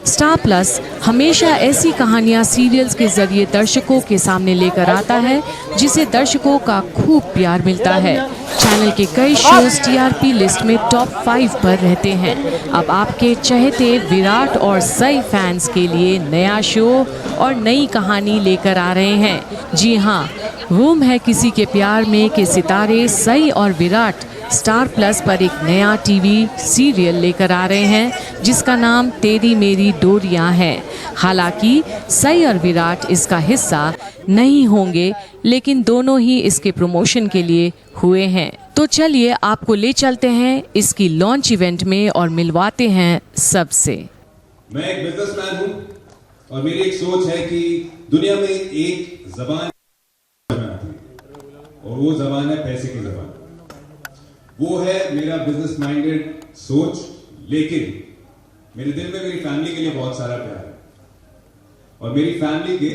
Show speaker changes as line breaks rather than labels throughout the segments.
Star plus हमेशा ऐसी कहानियां सीरियल्स के जरिए दर्शकों के सामने लेकर आता है जिसे दर्शकों का खूब प्यार मिलता है। चैनल के कई शोज टीआरपी लिस्ट में टॉप 5 पर रहते हैं। अब आपके चहेते विराट और सई फैंस के लिए नया शो और नई कहानी लेकर आ रहे हैं। जी हाँ, गुम है किसी के प्यार में के सितारे सई और विराट स्टार प्लस पर एक नया टीवी सीरियल लेकर आ रहे हैं जिसका नाम तेरी मेरी डोरियां है। हालांकि सई और विराट इसका हिस्सा नहीं होंगे, लेकिन दोनों ही इसके प्रमोशन के लिए हुए हैं। तो चलिए आपको ले चलते हैं इसकी लॉन्च इवेंट में और मिलवाते हैं सबसे।
मैं एक बिजनेसमैन हूं और मेरी एक सोच है कि दुनिया में एक जबान और वो जबान है पैसे की जबान। वो है मेरा बिजनेस माइंडेड सोच, लेकिन मेरे दिल में मेरी फैमिली के लिए बहुत सारा प्यार है और मेरी फैमिली के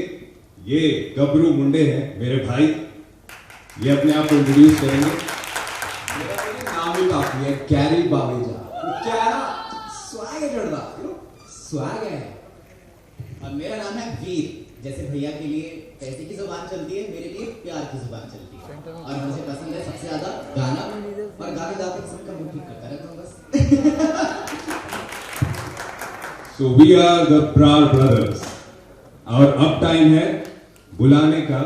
ये गबरू मुंडे हैं मेरे भाई। ये अपने आप को इंट्रोड्यूस करेंगे।
मेरा नाम ही काफी है, कैरी बावेजा। क्या है ना, स्वैग है जोड़ा, स्वैग है।
और मेरा नाम है वीर। जैसे भैया के लिए पैसे की जुबान चलती है, मेरे लिए प्यार की जुबान चलती है। और मुझे पसंद है सबसे ज्यादा गाना, और गाने गाते सबका मुंह ठीक करता रहता हूँ बस।
So we are the Brar brothers और अब टाइम है बुलाने का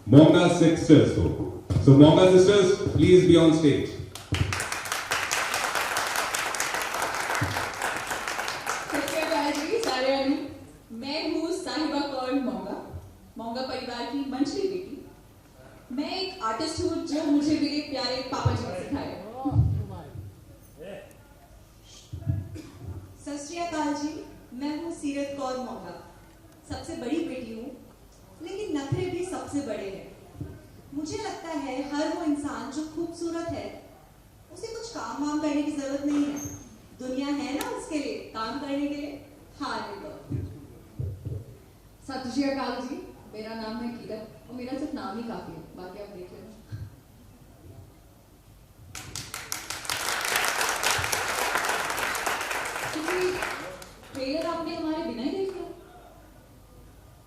मोंगा सिस्टर्स को। So Monga sisters please be on stage.
मैं हूँ साहिबा कौर मोंगा परिवार की मंझली बेटी। मैं एक आर्टिस्ट हूँ जो मुझे मेरे प्यारे पापा जी ने सिखाया।
सत श्री अकाल जी, मैं हूँ सीरत कौर मोंगा, सबसे बड़ी बेटी हूँ, लेकिन नखरे भी सबसे बड़े हैं। मुझे लगता है हर वो इंसान जो खूबसूरत है उसे कुछ काम वाम करने की जरूरत नहीं है। दुनिया है ना उसके लिए काम करने के लिए। हाँ
सत श्री अकाल जी, मेरा नाम है कीरत और मेरा सिर्फ नाम ही काफी है, बाकी आप देख लेना। ट्रेलर आपने हमारे बिना ही देख लिया।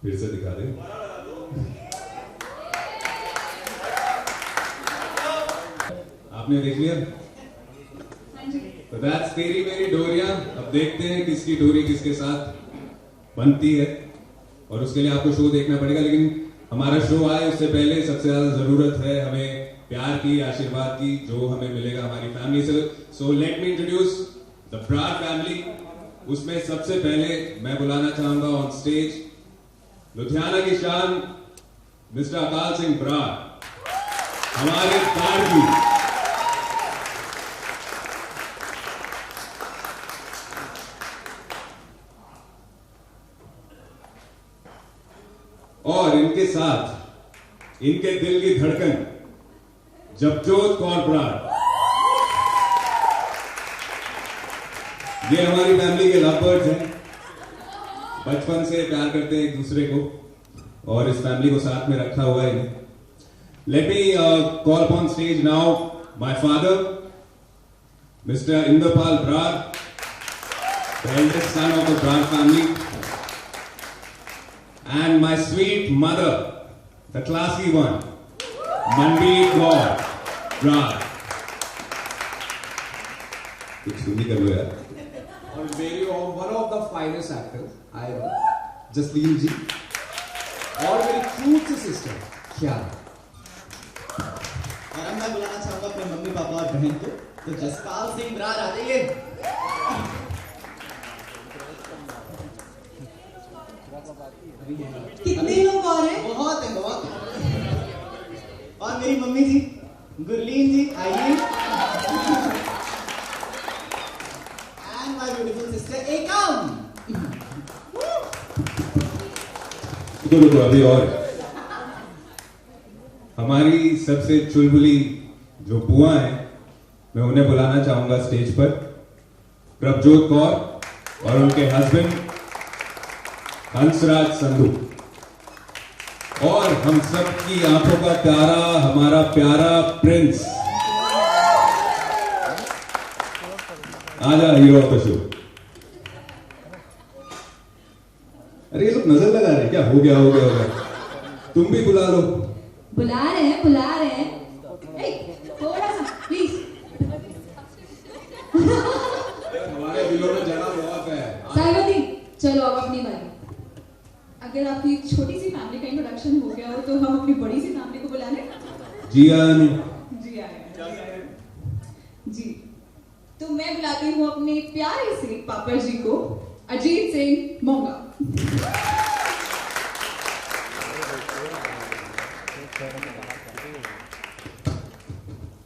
फिर से दिखा दे। आपने देख लिया?
हाँ जी।
तो दैट्स तेरी मेरी डोरियां। अब देखते हैं किसकी डोरी किसके साथ बनती है और उसके लिए आपको शो देखना पड़ेगा। लेकिन हमारा शो आए उससे पहले सबसे ज्यादा जरूरत है हमें प्यार की, आशीर्वाद की, जो हमें मिलेगा हमारी फैमिली से। So let me introduce the Brar family. उसमें सबसे पहले मैं बुलाना चाहूंगा ऑन स्टेज लुधियाना की शान मिस्टर अकाल सिंह ब्रार, हमारे दादी। और इनके साथ इनके दिल की धड़कन जपजोत कौर ब्रार। ये हमारी फैमिली के लवबर्ड्स हैं, बचपन से प्यार करते हैं एक दूसरे को और इस फैमिली को साथ में रखा हुआ है इन्हें। Let me call upon stage now my father mister Indrapal Brar, the eldest son of the Brar family, and my sweet mother, the classy one, Mandeep Kaur Brar। कुछ सुनी कर लो यार।
और मेरी one of the finest actors I Jasleen ji, और मेरी cute सी sister क्या।
और अब मैं बुलाना चाहूंगा अपने मम्मी पापा और बहन को, तो जसपाल सिंह ब्रार आ जाइए।
कितने लोग और हैं?
बहुत है, बहुत है। और मेरी मम्मी जी गुरलीन जी आइए। एंड माय ब्यूटीफुल सिस्टर एकम।
तो अभी और हमारी सबसे चुलबुली जो बुआ है मैं उन्हें बुलाना चाहूंगा स्टेज पर, प्रभजोत कौर और उनके हस्बैंड हंसराज संधू। और हम सब की आंखों का तारा हमारा प्यारा प्रिंस, आजा हीरो ऑफ द शो। अरे ये लोग नजर लगा रहे हैं क्या? हो गया हो गया हो गया, तुम भी बुला लो।
बुला रहे हैं ए, थोड़ा सा प्लीज।
हमारे दिलों में जगह बहुत है।
साहिबा दी, चलो अब अपनी बारी। अगर आपकी एक छोटी सी फैमिली का इंट्रोडक्शन हो गया हो तो हम अपनी बड़ी सी फैमिली को बुला लें।
जी आनु।
जी आए जी। तो मैं बुलाती हूँ अपने प्यारे से पापा जी को, अजीत सिंह मोंगा।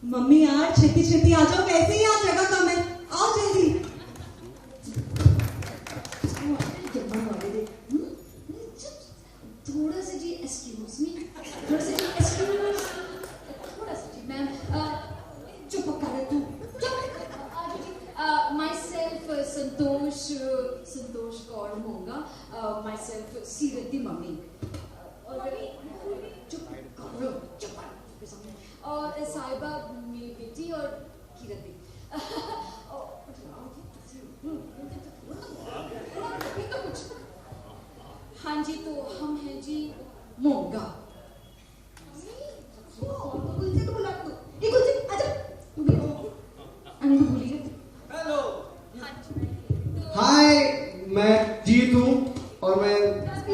मम्मी यार छेती छेती आ जाओ, वैसे ही यहाँ जगह कम है, आओ जल्दी।
थोड़ा सा जी एक्सक्यूज मी, थोड़ा सा जी एक्सक्यूज, थोड़ा सा जी मैम, चुप कर तू, my self Santosh Kaur Monga, my self सीरत दी मम्मी, और चुप करो, चुप कर, और साहिबा मेरी बेटी और किरण दी। हाँ जी, तो हम हैं जी मोंगा।
हाय, मैं जीत हूँ और मैं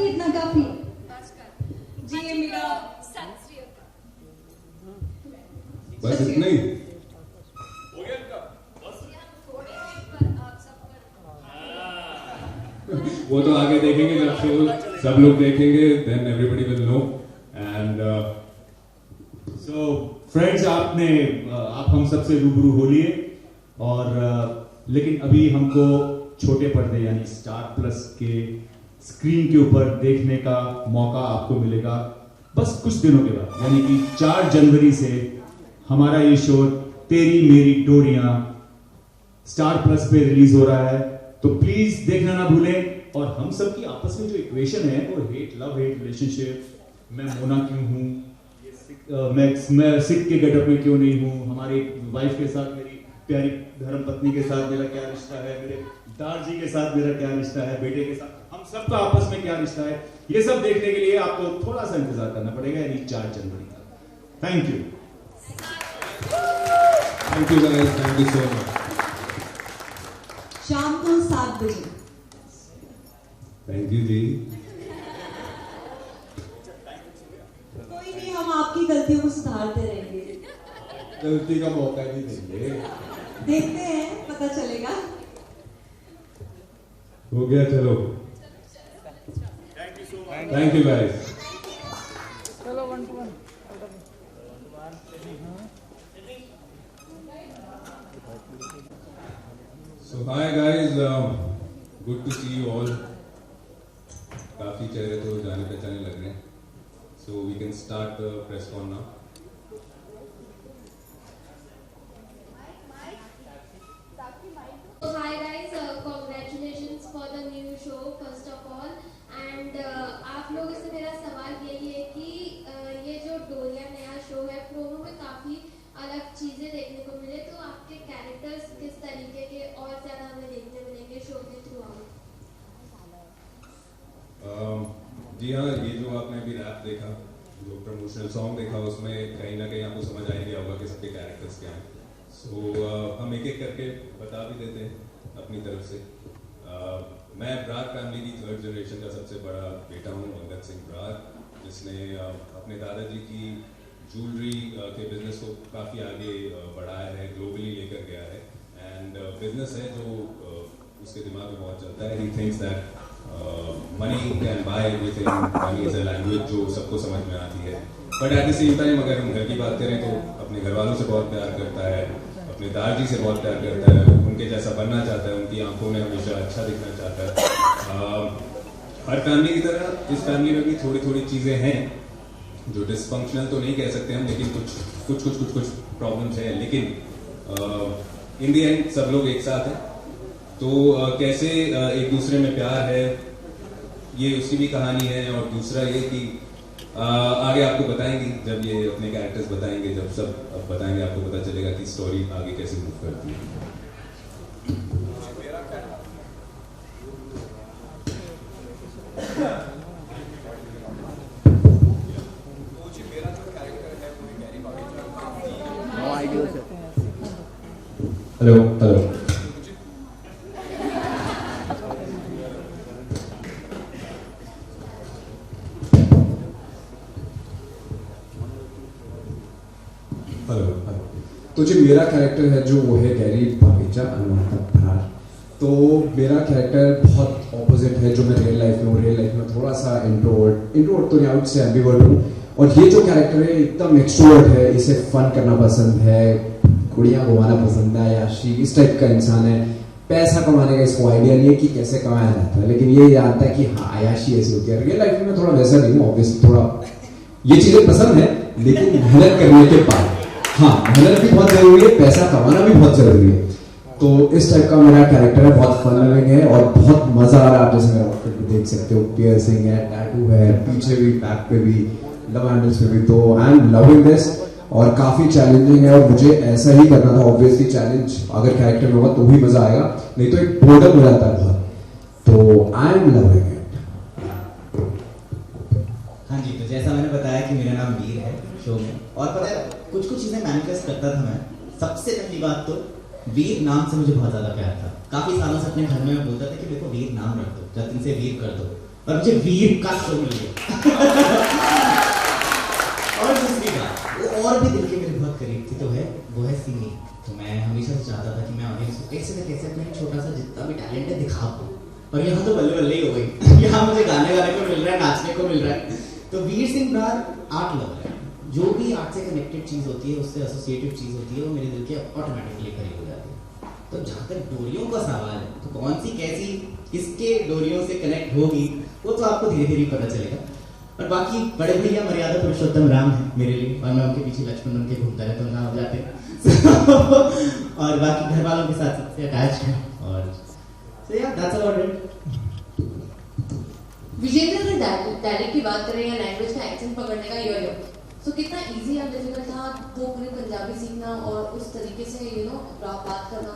इतना काफी।
जी ये मेरा
बस इतना ही। वो तो आगे देखेंगे जब शो सब लोग देखेंगे, then everybody will know. And
so friends, आप हम सबसे रूबरू हो लिए, और लेकिन अभी हमको छोटे पर्दे यानी स्टार प्लस के स्क्रीन के ऊपर देखने का मौका आपको मिलेगा बस कुछ दिनों के बाद, यानी कि 4 जनवरी से हमारा ये शो तेरी मेरी डोरियां स्टार प्लस पे रिलीज हो रहा है। तो प्लीज देखना ना भूलें। और हम सब की आपस में जो इक्वेशन है वो लव हेट रिलेशनशिप, मैं मोना क्यों हूँ, मैं सिख के गेटअप में क्यों नहीं हूँ, हमारी वाइफ के साथ, मेरी प्यारी धर्म पत्नी के साथ मेरा क्या रिश्ता है, मेरे दारजी के साथ मेरा क्या रिश्ता है, बेटे के साथ हम सबका आपस में क्या रिश्ता है, ये सब देखने के लिए आपको थोड़ा सा इंतजार करना पड़ेगा, यानी 4 जनवरी तक। Thank you.
Thank you guys, thank you so much.
शाम को 7 बजे।
थैंक यू जी।
कोई नहीं, हम आपकी गलतियों को सुधारते रहेंगे।
गलती का मौका भी देंगे।
देखते हैं, पता चलेगा।
हो गया, चलो। Thank you guys. So hi guys, good to see you all. काफी चेहरे तो जाने पहचाने लग रहे हैं. So we can start the press con now.
Hi guys, congratulations for the new show first of all, and आप लोगों से मेरा सवाल यही है कि ये जो डोरिया नया शो है, प्रोमो में काफी अलग चीजें देखने को मिले, तो आपके कैरेक्टर्स किस तरीके के और ज्यादा हमें देखने मिलेंगे शो के थ्रू आउट?
जी हाँ, ये जो आपने अभी रैप देखा, जो प्रमोशनल सॉन्ग देखा, उसमें कहीं ना कहीं आपको समझ आ गया होगा कि सबके कैरेक्टर्स क्या हैं. सो हम एक एक करके बता भी देते हैं अपनी तरफ से. मैं ब्रार फैमिली की 3rd जनरेशन का सबसे बड़ा बेटा हूँ, अंगद सिंह ब्रार, जिसने अपने दादाजी की ज्वेलरी के बिजनेस को काफ़ी आगे बढ़ाया है, ग्लोबली लेकर गया है. एंड बिजनेस है जो उसके दिमाग में बहुत चलता है. He thinks that money can buy everything, money is a language जो सबको समझ में आती है. But at the same time अगर हम घर की बात करें तो अपने घर वालों से बहुत प्यार करता है, अपने दादाजी से बहुत प्यार करता है, उनके जैसा बनना चाहता है, उनकी आंखों में हमेशा अच्छा दिखना चाहता है. हर फैमिली की तरह इस फैमिली में भी थोड़ी थोड़ी चीज़ें हैं जो डिसफंक्शनल तो नहीं कह सकते हम, लेकिन कुछ प्रॉब्लम्स हैं. लेकिन इन द एंड सब लोग एक साथ हैं. तो कैसे एक दूसरे में प्यार है, ये उसकी भी कहानी है. और दूसरा ये कि आगे आपको बताएंगे, जब ये अपने कैरेक्टर्स बताएंगे, जब सब अब बताएंगे, आपको पता चलेगा कि स्टोरी आगे कैसे मूव करती है.
हेलो हेलो हेलो तो जो मेरा कैरेक्टर है जो वो है गैरी पाकेजा अनुमाता भरार। तो मेरा कैरेक्टर बहुत ऑपोजिट है जो मैं रियल लाइफ में हूँ। रियल लाइफ में थोड़ा सा इंट्रोवर्ट तो नहीं, आउट से एम्बिवर्ट हूँ। और ये जो कैरेक्टर है एकदम एक्सट्रोवर्ट है, इसे फन करना पसंद है, कुड़ियाँ घुमाना पसंद है, याशी इस टाइप का इंसान है। पैसा कमाने का इसको आइडिया नहीं है कि कैसे कमाया जाता है, लेकिन ये जानता है कि हाँ अयाशी ऐसी होती है। रियल लाइफ में थोड़ा वैसा नहीं हूँ, ऑब्वियसली थोड़ा ये चीजें पसंद है, लेकिन मेहनत करने के बाद हाँ मेहनत भी बहुत जरूरी है, पैसा कमाना भी बहुत जरूरी है। तो इस टाइप का मेरा कैरेक्टर है, बहुत फन लविंग है और बहुत मजा आ रहा है। आप जैसे मेरा आउटफिट भी देख सकते हो, पियर्सिंग है, टैटू है, पीछे भी, बैक पे भी, लव हैंडल्स पे भी। तो आई एम लविंग दिस और काफी चैलेंजिंग है और मुझे ऐसा ही करना था। ऑब्वियसली चैलेंज अगर कैरेक्टर में होगा तो ही मजा आएगा, नहीं तो एक बोर्डम हो जाता है बहुत। तो आई एम लविंग इट।
हाँ जी, तो जैसा मैंने बताया कि मेरा नाम वीर है शो में, और पता है कुछ चीजें मैनिफेस्ट करता था मैं। सबसे पहली बात तो वीर नाम से मुझे बहुत ज्यादा प्यार था। काफी सालों से अपने घर में मैं बोलता था कि देखो वीर नाम रख दो, जतिन से वीर कर दो, और मुझे वीर का शो मिल गया। और दूसरी बात, वो और भी दिल के मेरे बहुत करीब थी, तो है वो है सिंगिंग। तो मैं हमेशा से चाहता था कि मैं ऑडियंस को कैसे न कैसे अपना छोटा सा जितना भी टैलेंट है दिखा पाऊँ। और यहाँ तो बल्ले बल्ले ही हो गई। यहाँ मुझे गाने को मिल रहा है, नाचने को मिल रहा है। तो वीर सिंह ब्रार आर्ट लवर है। जो भी आर्ट से कनेक्टेड चीज होती है, उससे एसोसिएटिव चीज होती है, वो मेरे दिल के ऑटोमेटिकली करीब हो जाती है। तो जहाँ तक डोरियों का सवाल है, तो कौन सी कैसी किसके डोरियों से कनेक्ट होगी वो तो आपको धीरे धीरे पता चलेगा। और बाकी बड़े भैया मर्यादा पुरुषोत्तम राम है मेरे लिए, और मैं उनके पीछे लक्ष्मण बन के घूमता रहता हूँ जहाँ हो जाते हैं। और बाकी घर वालों के साथ सबसे अटैच्ड है। और so yeah, that's about it.
Vijendra, अगर डायरेक्ट की बात करें या लैंग्वेज का एक्सेंट पकड़ने का यो तो कितना इजी या डिफिकल्ट था वो पूरी पंजाबी सीखना और उस तरीके से बात करना?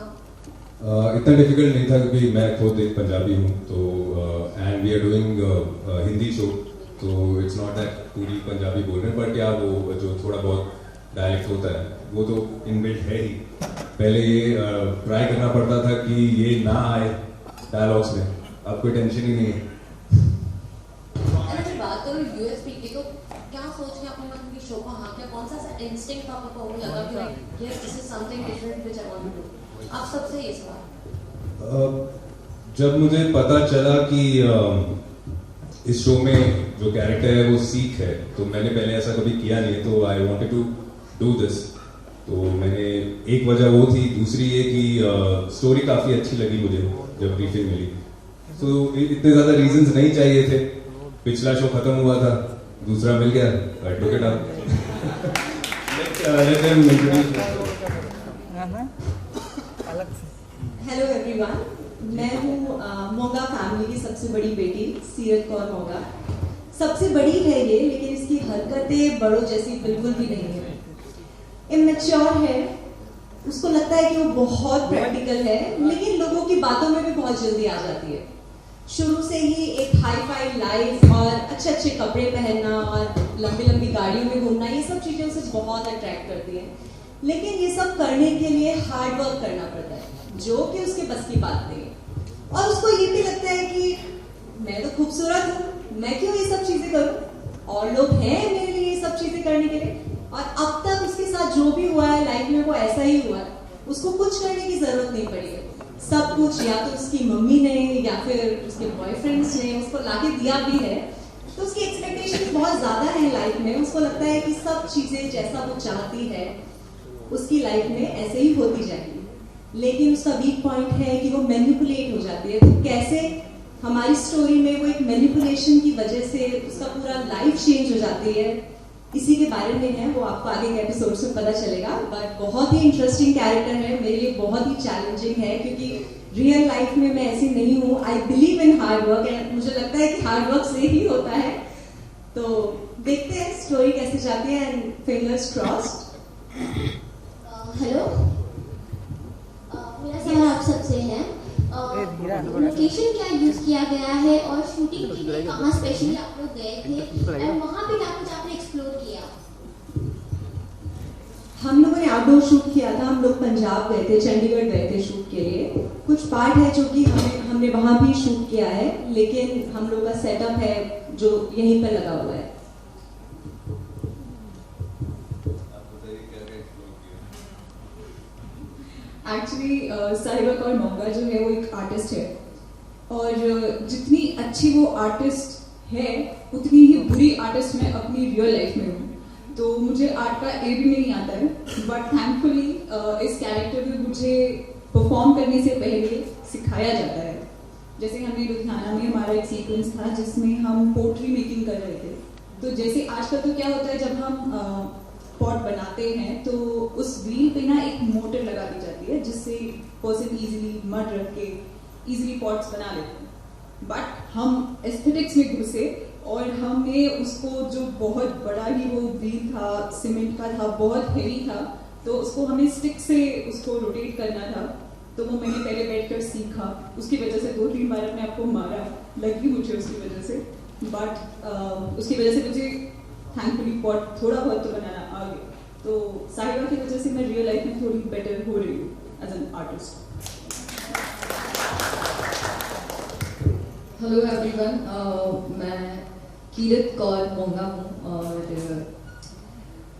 इतना डिफिकल्ट नहीं था क्योंकि मैं खुद एक पंजाबी हूँ। तो and we are doing Hindi show, तो इट्स नॉट दैट पूरी पंजाबी बोल रहे हैं, बट या वो जो थोड़ा बहुत डायलेक्ट होता है वो तो इनबिल्ट है ही। पहले ये ट्राई करना पड़ता था कि ये ना आए डायलॉग्स में, अब कोई टेंशन ही नहीं है।
अगर बात करो यूएसपी की, तो क्या सोच के अपने मन की शो को हाँ क्या कौन सा इंस्टिंक्ट आपको लगा कि yes this is something different which I want to do? आप सबसे ये सवाल।
जब मुझे पता चला कि इस शो में जो कैरेक्टर है वो सीख है, तो मैंने पहले ऐसा कभी किया नहीं, तो I wanted to do this. तो मैंने एक वजह वो थी, दूसरी ये कि स्टोरी काफी अच्छी लगी मुझे जब ब्रीफिंग मिली। तो इतने ज्यादा रीजंस नहीं चाहिए थे। पिछला शो खत्म हुआ था, दूसरा मिल गया, look it up.
Hello everyone, मैं हूँ मोगा फैमिली की सबसे बड़ी बेटी सीरत कौर मोगा। सबसे बड़ी है ये, लेकिन इसकी हरकतें बड़ों जैसी बिल्कुल भी नहीं है। इमेच्योर है, उसको लगता है कि वो बहुत प्रैक्टिकल है, लेकिन लोगों की बातों में भी बहुत जल्दी आ जाती है। शुरू से ही एक हाई फाई लाइफ और अच्छे अच्छे कपड़े पहनना और लंबी लंबी गाड़ियों में घूमना, ये सब चीजें उसे बहुत अट्रैक्ट करती हैं। लेकिन ये सब करने के लिए हार्ड वर्क करना पड़ता है, जो कि उसके बस की बात नहीं है। और उसको ये भी लगता है कि मैं तो खूबसूरत हूँ, मैं क्यों ये सब चीजें करूँ, और लोग हैं मेरे लिए ये सब चीजें करने के लिए। और अब तक उसके साथ जो भी हुआ है लाइफ में वो ऐसा ही हुआ है, उसको कुछ करने की जरूरत नहीं पड़ी है। सब कुछ या तो उसकी मम्मी ने या फिर उसके बॉयफ्रेंड्स ने उसको लाके दिया भी है। तो उसकी एक्सपेक्टेशंस बहुत ज्यादा है लाइफ में। उसको लगता है कि सब चीजें जैसा वो चाहती है उसकी लाइफ में ऐसे ही होती जाएगी। लेकिन उसका वीक पॉइंट है कि वो मैनिपुलेट हो जाती है। तो कैसे हमारी स्टोरी में वो एक मैनिपुलेशन की वजह से उसका पूरा लाइफ चेंज हो जाती है, इसी के बारे में है। वो आपको आगे के एपिसोड्स में पता चलेगा। बट बहुत ही इंटरेस्टिंग कैरेक्टर है, मेरे लिए बहुत ही चैलेंजिंग है, क्योंकि रियल लाइफ में मैं ऐसी नहीं हूँ। I believe in hard work, and मुझे लगता है कि हार्ड वर्क से ही होता है। तो देखते हैं स्टोरी कैसे जाती है, एंड फिंगर्स क्रॉस्ड।
हेलो, मेरा सवाल आप सबसे है, लोकेशन क्या यूज किया गया है और शूटिंग कि कहाँ स्पेशली आप लोग गए थे और वहाँ पे क्या कुछ आपने एक्सप्लोर किया?
हम लोगों ने आउटडोर शूट किया था। हम लोग पंजाब गए थे, चंडीगढ़ गए थे शूट के लिए। कुछ पार्ट है जो कि हमने वहाँ भी शूट किया है, लेकिन हम लोग का सेटअप है जो यहीं पर लगा हुआ है।
एक्चुअली साहिबा कौर मोंगा जो है वो एक आर्टिस्ट है, और जितनी अच्छी वो आर्टिस्ट है उतनी ही बुरी आर्टिस्ट मैं अपनी रियल लाइफ में हूँ। तो मुझे आर्ट का ए भी नहीं आता है, बट थैंकफुली इस कैरेक्टर में मुझे परफॉर्म करने से पहले सिखाया जाता है। जैसे हमने लुधियाना में हमारा एक सीक्वेंस था जिसमें हम पोट्री मेकिंग कर रहे थे। तो जैसे आजकल तो क्या होता है, जब हम पॉट बनाते हैं तो उस व्हील पे ना एक मोटर लगा दी जाती है जिससे पर्सन इजीली मड रख के इजीली पॉट्स बना लेते हैं। बट हम एस्थेटिक्स में घुसे और हमने उसको, जो बहुत बड़ा ही वो व्हील था, सीमेंट का था, बहुत हेवी था, तो उसको हमें स्टिक से उसको रोटेट करना था। तो वो मैंने पहले बैठकर सीखा, उसकी वजह से 2-3 बार अपने आप को मारा, लगी मुझे उसकी वजह से। बट उसकी वजह से मुझे थैंकफुली पॉट थोड़ा बहुत तो बनाना आ गया। तो साहिबा की वजह से मैं रियल लाइफ में थोड़ी बेटर हो रही हूँ as an artist.
Hello everyone, मैं कीरत कौर मोंगा हूँ और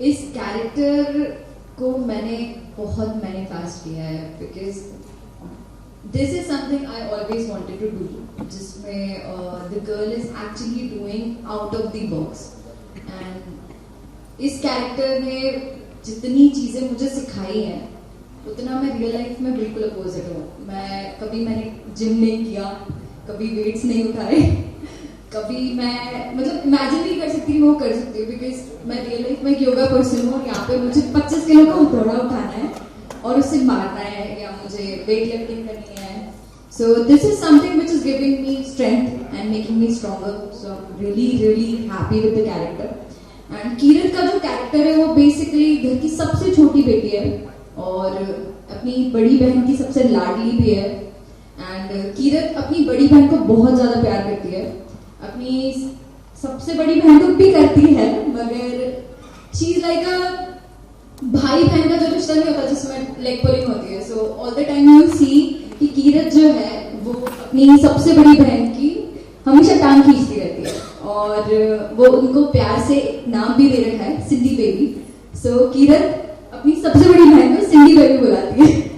इस कैरेक्टर को मैंने बहुत मैनिफेस्ट किया है because this is something I always wanted to do, जिसमें the girl is actually doing out of the box. And इस कैरेक्टर ने जितनी चीज़ें मुझे सिखाई हैं उतना मैं रियल लाइफ में बिल्कुल अपोजिट हूँ। मैंने जिम नहीं किया, कभी वेट्स नहीं उठाए, कभी मैं मतलब इमेजिन नहीं कर सकती वो कर सकती हूँ, बिकॉज मैं रियल लाइफ में एक योगा पर्सन हूँ और यहाँ पे मुझे 25 किलो का हथौड़ा उठाना है और उसे मारना है या मुझे वेट लिफ्टिंग करनी है। So this is something which is giving me strength and making me stronger. So I am really happy with the character. एंड कीरत का जो कैरेक्टर है वो बेसिकली घर की सबसे छोटी बेटी है और अपनी बड़ी बहन की सबसे लाडली भी है। एंड कीरत अपनी बड़ी बहन को बहुत ज्यादा प्यार करती है, अपनी सबसे बड़ी बहन को भी करती है, मगर शी इज लाइक अ भाई बहन का जो रिश्ता नहीं होता जिसमें लेग पुलिंग होती है। So all the time you see कि कीरत जो है वो अपनी सबसे बड़ी बहन की हमेशा टांग खींचती रहती है और वो उनको प्यार से नाम भी दे रखा है, सिंडी बेबी। सो कीरत अपनी सबसे बड़ी बहन को सिंडी बेबी बुलाती है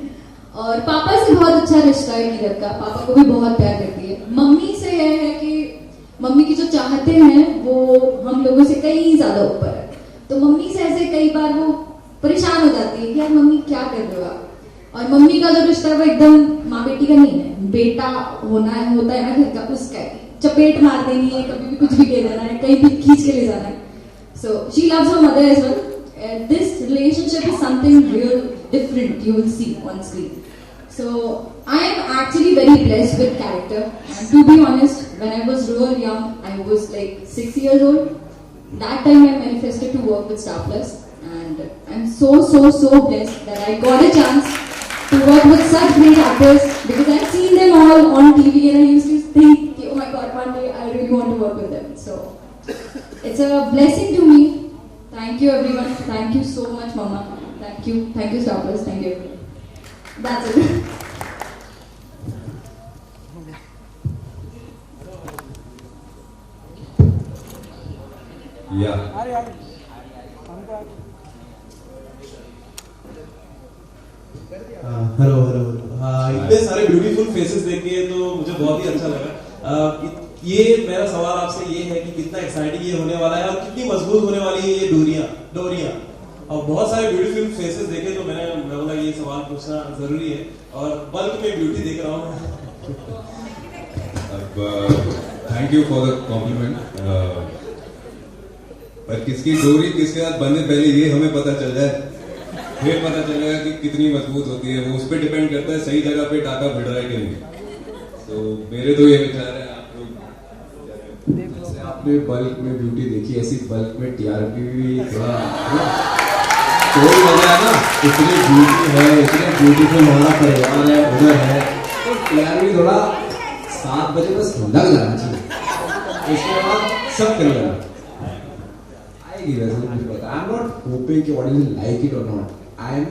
और पापा से बहुत अच्छा रिश्ता है कीरत का, पापा को भी बहुत प्यार करती है। मम्मी से यह है कि मम्मी की जो चाहते हैं वो हम लोगों से कई ज्यादा ऊपर है। तो मम्मी से ऐसे कई बार वो परेशान हो जाती है कि यार मम्मी क्या कर रहे हो आप। और मम्मी का जो रिश्ता है वो एकदम माँ बेटी का नहीं है, बेटा होता है ना घर का, उसका चपेट मार देनी है, कभी भी कुछ भी कह देना है, कहीं भी खींच के ले जाना है। So she loves her mother as well. This relationship is something real different you will see on screen. So I am actually very blessed with character, and to be honest, when I was real young, I was like 6 years old. That time I manifested to work with Star Plus, and I'm so blessed that I got a chance to work with such great actors, because I've seen them all on TV and I used to think, oh my God, one day I really want to work with them. So it's a blessing to me. Thank you everyone. Thank you so much, Mama. Thank you. Thank you, Star Plus. Thank you. That's it.
Yeah.
Hello इतने सारे beautiful faces देख के तो मुझे बहुत ही अच्छा लगा। ये मेरा सवाल आपसे ये है कि कितना एक्साइटिंग ये होने वाला है और कितनी मजबूत होने वाली है ये डोरियां। और बहुत सारे ब्यूटीफुल फेसेस देखे तो मैं बोला ये सवाल पूछना जरूरी है और बल्क में ब्यूटी देख रहा हूँ।
अब thank you for the compliment. पर किसकी डोरी किसके साथ बंधे पहले ये हमें पता चल जाए, फिर पता चलेगा कि कितनी मजबूत होती है। वो उस पर डिपेंड करता है सही जगह पे टाका भिड़ रहा है कि नहीं। तो मेरे तो ये विचार है, आप लोग
जैसे आपने बल्क में ब्यूटी देखी, ऐसी बल्क में टीआरपी भी थोड़ा कोई वजह है ना। इतनी ब्यूटी है, इतने ब्यूटीफुल हमारा परिवार है, उधर है, तो टीआरपी थोड़ा 7 बजे बस लग जाना चाहिए। उसके बाद सब करिएगा आएगी वैसे मुझे पता आई एम नॉट होपिंग कि ऑडियंस लाइक इट और not I am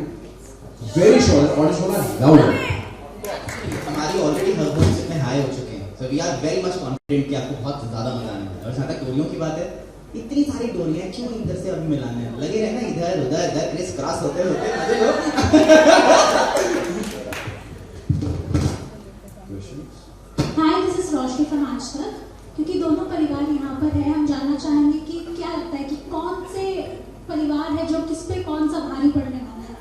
very sure audience वाला लव इट
हमारी ऑलरेडी हॉर्मोन्स इतने हाई हो चुके हैं so we are very much confident कि आपको बहुत ज्यादा मजा आने वाला है और जहाँ तक डोरियों की बात है इतनी सारी डोरियां क्यों इधर से अभी मिलाने हैं लगे रहना इधर उधर इधर क्रिस क्रॉस होते होते मजे लो
hi this is Roshni from Aaj Tak क्योंकि दोनों परिवार यहाँ पर है हम जानना चाहेंगे कि क्या लगता है कि कौन से परिवार है जो किस पे कौन सा भारी पड़ने वाला है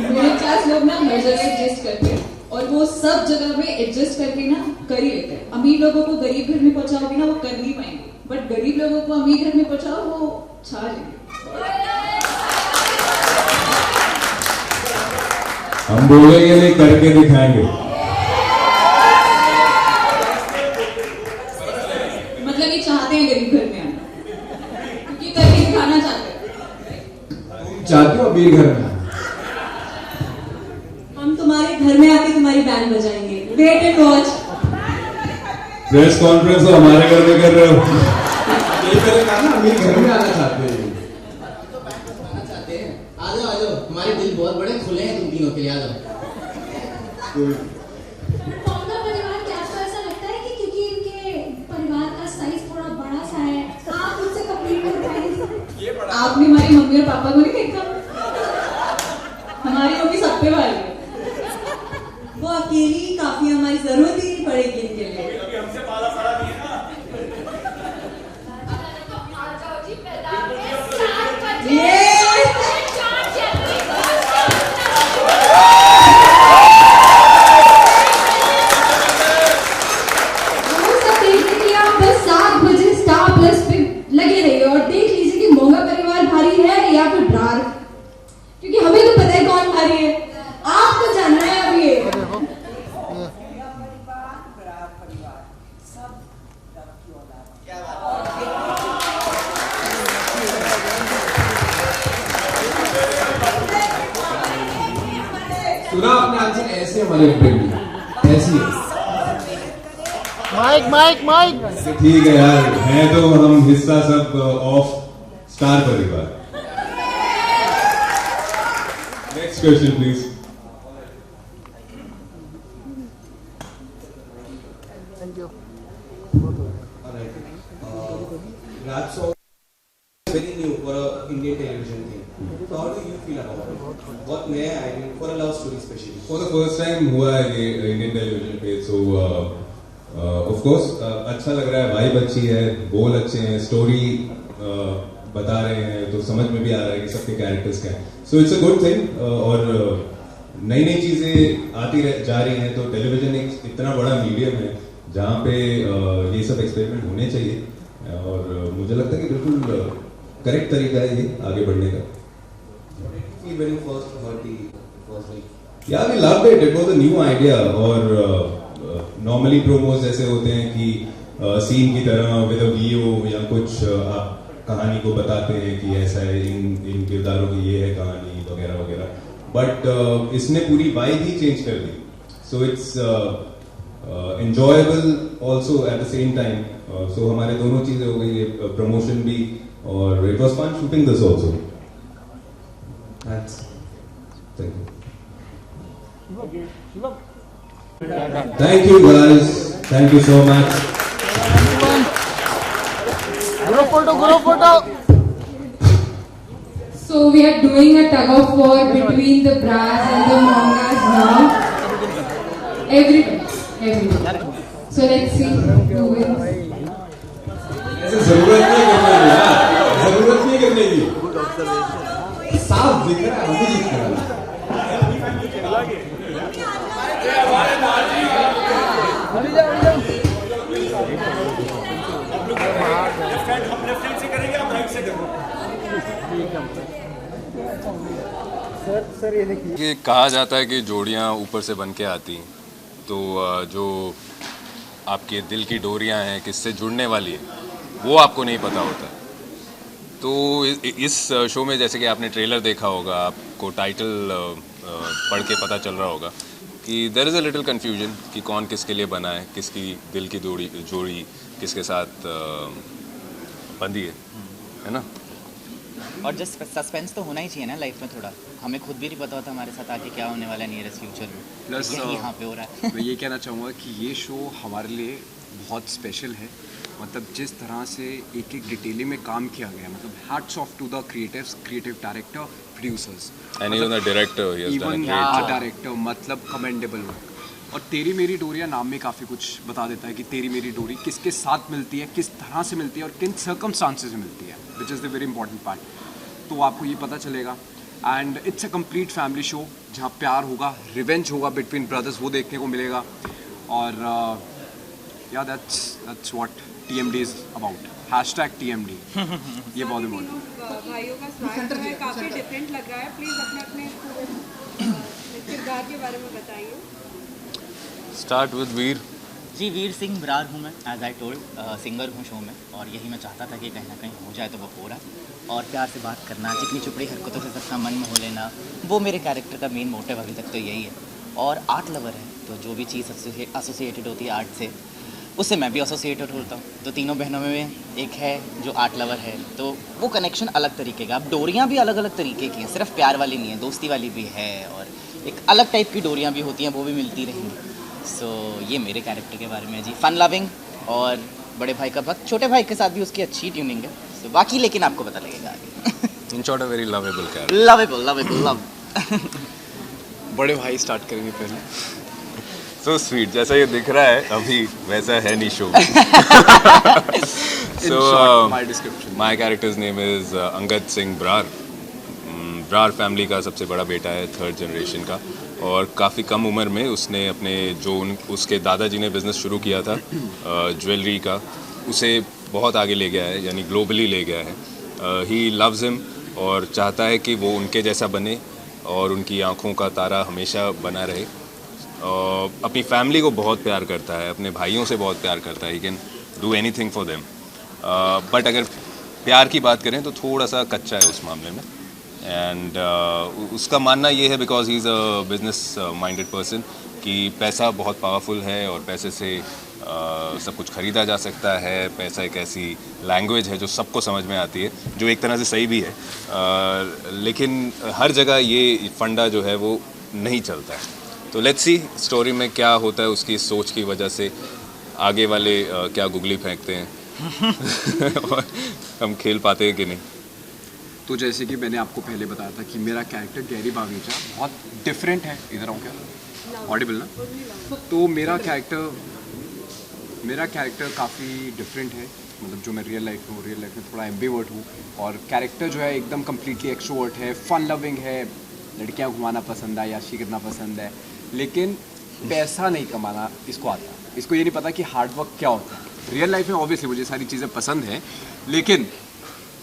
मिडिल क्लास लोग ना हर जगह एडजस्ट करते हैं और वो सब जगह में एडजस्ट करके ना कर ही लेते हैं अमीर लोगों को गरीब घर में पहुंचाओगे ना वो कर नहीं पाएंगे बट गरीब लोगों को अमीर घर में पहुंचाओ वो छा जाएंगे
हम बोलेंगे नहीं करके दिखाएंगे
मतलब ये चाहते हैं गरीब घर में आना क्योंकि करके दिखाना चाहते हैं
चाहते हो अमीर घर में
हम तुम्हारे घर में आके तुम्हारी बैंड बजाएंगे wait and watch
press conference तो हमारे घर में कर रहे हो
यही करेगा ना अमीर घर में आना चाहते हैं
आ जाओ हमारे दिल बहुत बड़े खुले हैं तुम तीनों के लिए आ जाओ
मोंगा परिवार क्या आपको ऐसा लगता है कि क्योंकि इनके परिवार का साइज थोड़ा बड़ा सा है आप उनसे कंप्लीट कर पाएंगे
आपने हमारी मम्मी और पापा को नहीं देखा हमारी मम्मी सब पे भारी है
वो अकेली काफी हमारी जरूरत ही नहीं पड़ेगी इनके लिए
हमसे पाला पड़ा नहीं है ना
क्योंकि हमें तो पता है कौन भारी है आपको जानना है अब ये
सुना आपने आंसर ऐसे हमारे इंटरव्यू ऐसी है
माइक
ठीक है यार है तो हम हिस्सा सब ऑफ स्टार परिवार next question please
Rap song is very new for a Indian television thing. So how do you feel about it? बहुत नया है for a love story especially.
For the first time हुआ है ये Indian television पे so of course अच्छा लग रहा है वाइब अच्छी है बोल अच्छे हैं स्टोरी बता रहे हैं तो समझ में भी आ रहा है कि सबके कैरेक्टर्स क्या हैं so it's a good thing और नई नई चीजें आती जा रही हैं तो टेलीविजन एक इतना बड़ा मीडियम है जहाँ पे ये सब एक्सपेरिमेंट होने चाहिए और मुझे लगता है कि बिल्कुल करेक्ट तरीका है ये आगे बढ़ने का
When you first heard the first week.
Yeah, we loved it. It was a new idea और normally promos ऐसे होते हैं कि सीन की तरह with a VO या कुछ आप कहानी को बताते हैं कि ऐसा है इन किरदारों की ये है कहानी वगैरह वगैरह बट इसने पूरी वाइब ही चेंज कर दी so it's enjoyable also at the same time so हमारे दोनों चीजें हो गई प्रमोशन भी और it was fun shooting this also
Thanks.
Thank you. Thank you guys. Thank you so much.
Group photo.
So we are doing a tug of war between the Brass and the Mongas now. Everybody. So let's see who wins.
ऐसे जरूरत नहीं करने की यार जरूरत नहीं करने की साफ दिख रहा है अभी दिख रहा है
कि कहा जाता है कि जोड़ियाँ ऊपर से बन के आती हैं तो जो आपके दिल की डोरियाँ हैं किससे जुड़ने वाली है वो आपको नहीं पता होता तो इस शो में जैसे कि आपने ट्रेलर देखा होगा आपको टाइटल पढ़ के पता चल रहा होगा कि there is a little confusion कि कौन किसके लिए बना है, किसकी दिल की जोड़ी किसके साथ बंधी है ना।
और जस्ट सस्पेंस तो होना ही चाहिए ना लाइफ में थोड़ा, हमें खुद भी नहीं पता होता हमारे साथ आगे क्या होने वाला है नियरेस्ट फ्यूचर में,
प्लस
यही यहाँ पे हो रहा है।
मैं ये कहना चाहूँगा कि ये शो हमारे लिए बहुत स्पेशल है, मतलब जिस तरह से एक एक डिटेलिंग में काम किया गया, मतलब hats off to the creative director, producers
and even the director,
even director, मतलब कमेंडेबल वर्क। और तेरी मेरी डोरियां नाम में काफ़ी कुछ बता देता है कि तेरी मेरी डोरी किसके साथ मिलती है, किस तरह से मिलती है और किन सर्कमस्टांसेस में मिलती है, which is the very important part. तो आपको ये पता चलेगा and it's a complete family show जहाँ प्यार होगा, रिवेंज होगा बिटवीन ब्रदर्स, वो देखने को मिलेगा। और या that's what TMD is about, #TMD। ये बहुत इम्पोर्टेंट।
भाइयों का स्वागत है, काफ़ी डिफरेंट लग रहा है, प्लीज़ अपने अपने किरदार के बारे में बताइए।
स्टार्ट विद वीर।
जी, वीर सिंह ब्रार हूँ मैं, एज आई टोल्ड सिंगर हूँ शो में, और यही मैं चाहता था कि कहीं ना कहीं हो जाए तो वो हो रहा है। और प्यार से बात करना, चिकनी चुपड़ी हरकतों से सबका मन मोह लेना, वो मेरे कैरेक्टर का मेन मोटिव अभी तक तो यही है। और आर्ट लवर है, तो जो भी चीज़ एसोसिएटेड होती है आर्ट से, उससे मैं भी एसोसिएटेड होता हूँ। तो तीनों बहनों में एक है जो आर्ट लवर है, तो वो कनेक्शन अलग तरीके का। अब डोरियाँ भी अलग अलग तरीके की हैं, सिर्फ प्यार वाली नहीं है, दोस्ती वाली भी है, और एक अलग टाइप की डोरियाँ भी होती हैं, वो भी मिलती रहेंगी। सो ये मेरे कैरेक्टर के बारे में है जी, फन लविंग और बड़े भाई का भक्त। छोटे भाई के साथ भी उसकी अच्छी ट्यूनिंग है, तो बाकी लेकिन आपको पता लगेगा आगे।
In short a very lovable character.
Lovable love.
बड़े भाई स्टार्ट करेंगे पहले।
सो स्वीट, जैसा ये दिख रहा है अभी वैसा है नहीं show. So my characters name is Angad Singh Brar. Brar family का सबसे बड़ा बेटा है, 3rd जनरेशन का, और काफ़ी कम उम्र में उसने अपने उसके दादाजी ने बिज़नेस शुरू किया था ज्वेलरी का, उसे बहुत आगे ले गया है, यानी ग्लोबली ले गया है। ही लव्स हिम और चाहता है कि वो उनके जैसा बने और उनकी आँखों का तारा हमेशा बना रहे। अपनी फैमिली को बहुत प्यार करता है, अपने भाइयों से बहुत प्यार करता है, he can do anything for them. But अगर प्यार की बात करें तो थोड़ा सा कच्चा है उस मामले में। एंड उसका मानना ये है, because he is a business minded person, कि पैसा बहुत पावरफुल है और पैसे से सब कुछ ख़रीदा जा सकता है। पैसा एक ऐसी लैंग्वेज है जो सबको समझ में आती है, जो एक तरह से सही भी है, लेकिन हर जगह ये फंडा जो है वो नहीं चलता है। तो लेट्स सी स्टोरी में क्या होता है, उसकी सोच की वजह से आगे वाले क्या गुगली फेंकते हैं और हम खेल पाते हैं कि नहीं।
तो जैसे कि मैंने आपको पहले बताया था कि मेरा कैरेक्टर गैरी बागीचा बहुत डिफरेंट है। इधर आऊँ क्या? ऑडिबल ना? तो मेरा कैरेक्टर काफ़ी डिफरेंट है, मतलब जो मैं रियल लाइफ में थोड़ा एम्बिवर्ट हूँ, और कैरेक्टर जो है एकदम कम्प्लीटली एक्सट्रोवर्ट है, फन लविंग है, लड़कियाँ घुमाना पसंद है, याशी करना पसंद है, लेकिन पैसा नहीं कमाना इसको आता। इसको ये नहीं पता कि हार्डवर्क क्या होता है। रियल लाइफ में ऑब्वियसली मुझे सारी चीज़ें पसंद हैं, लेकिन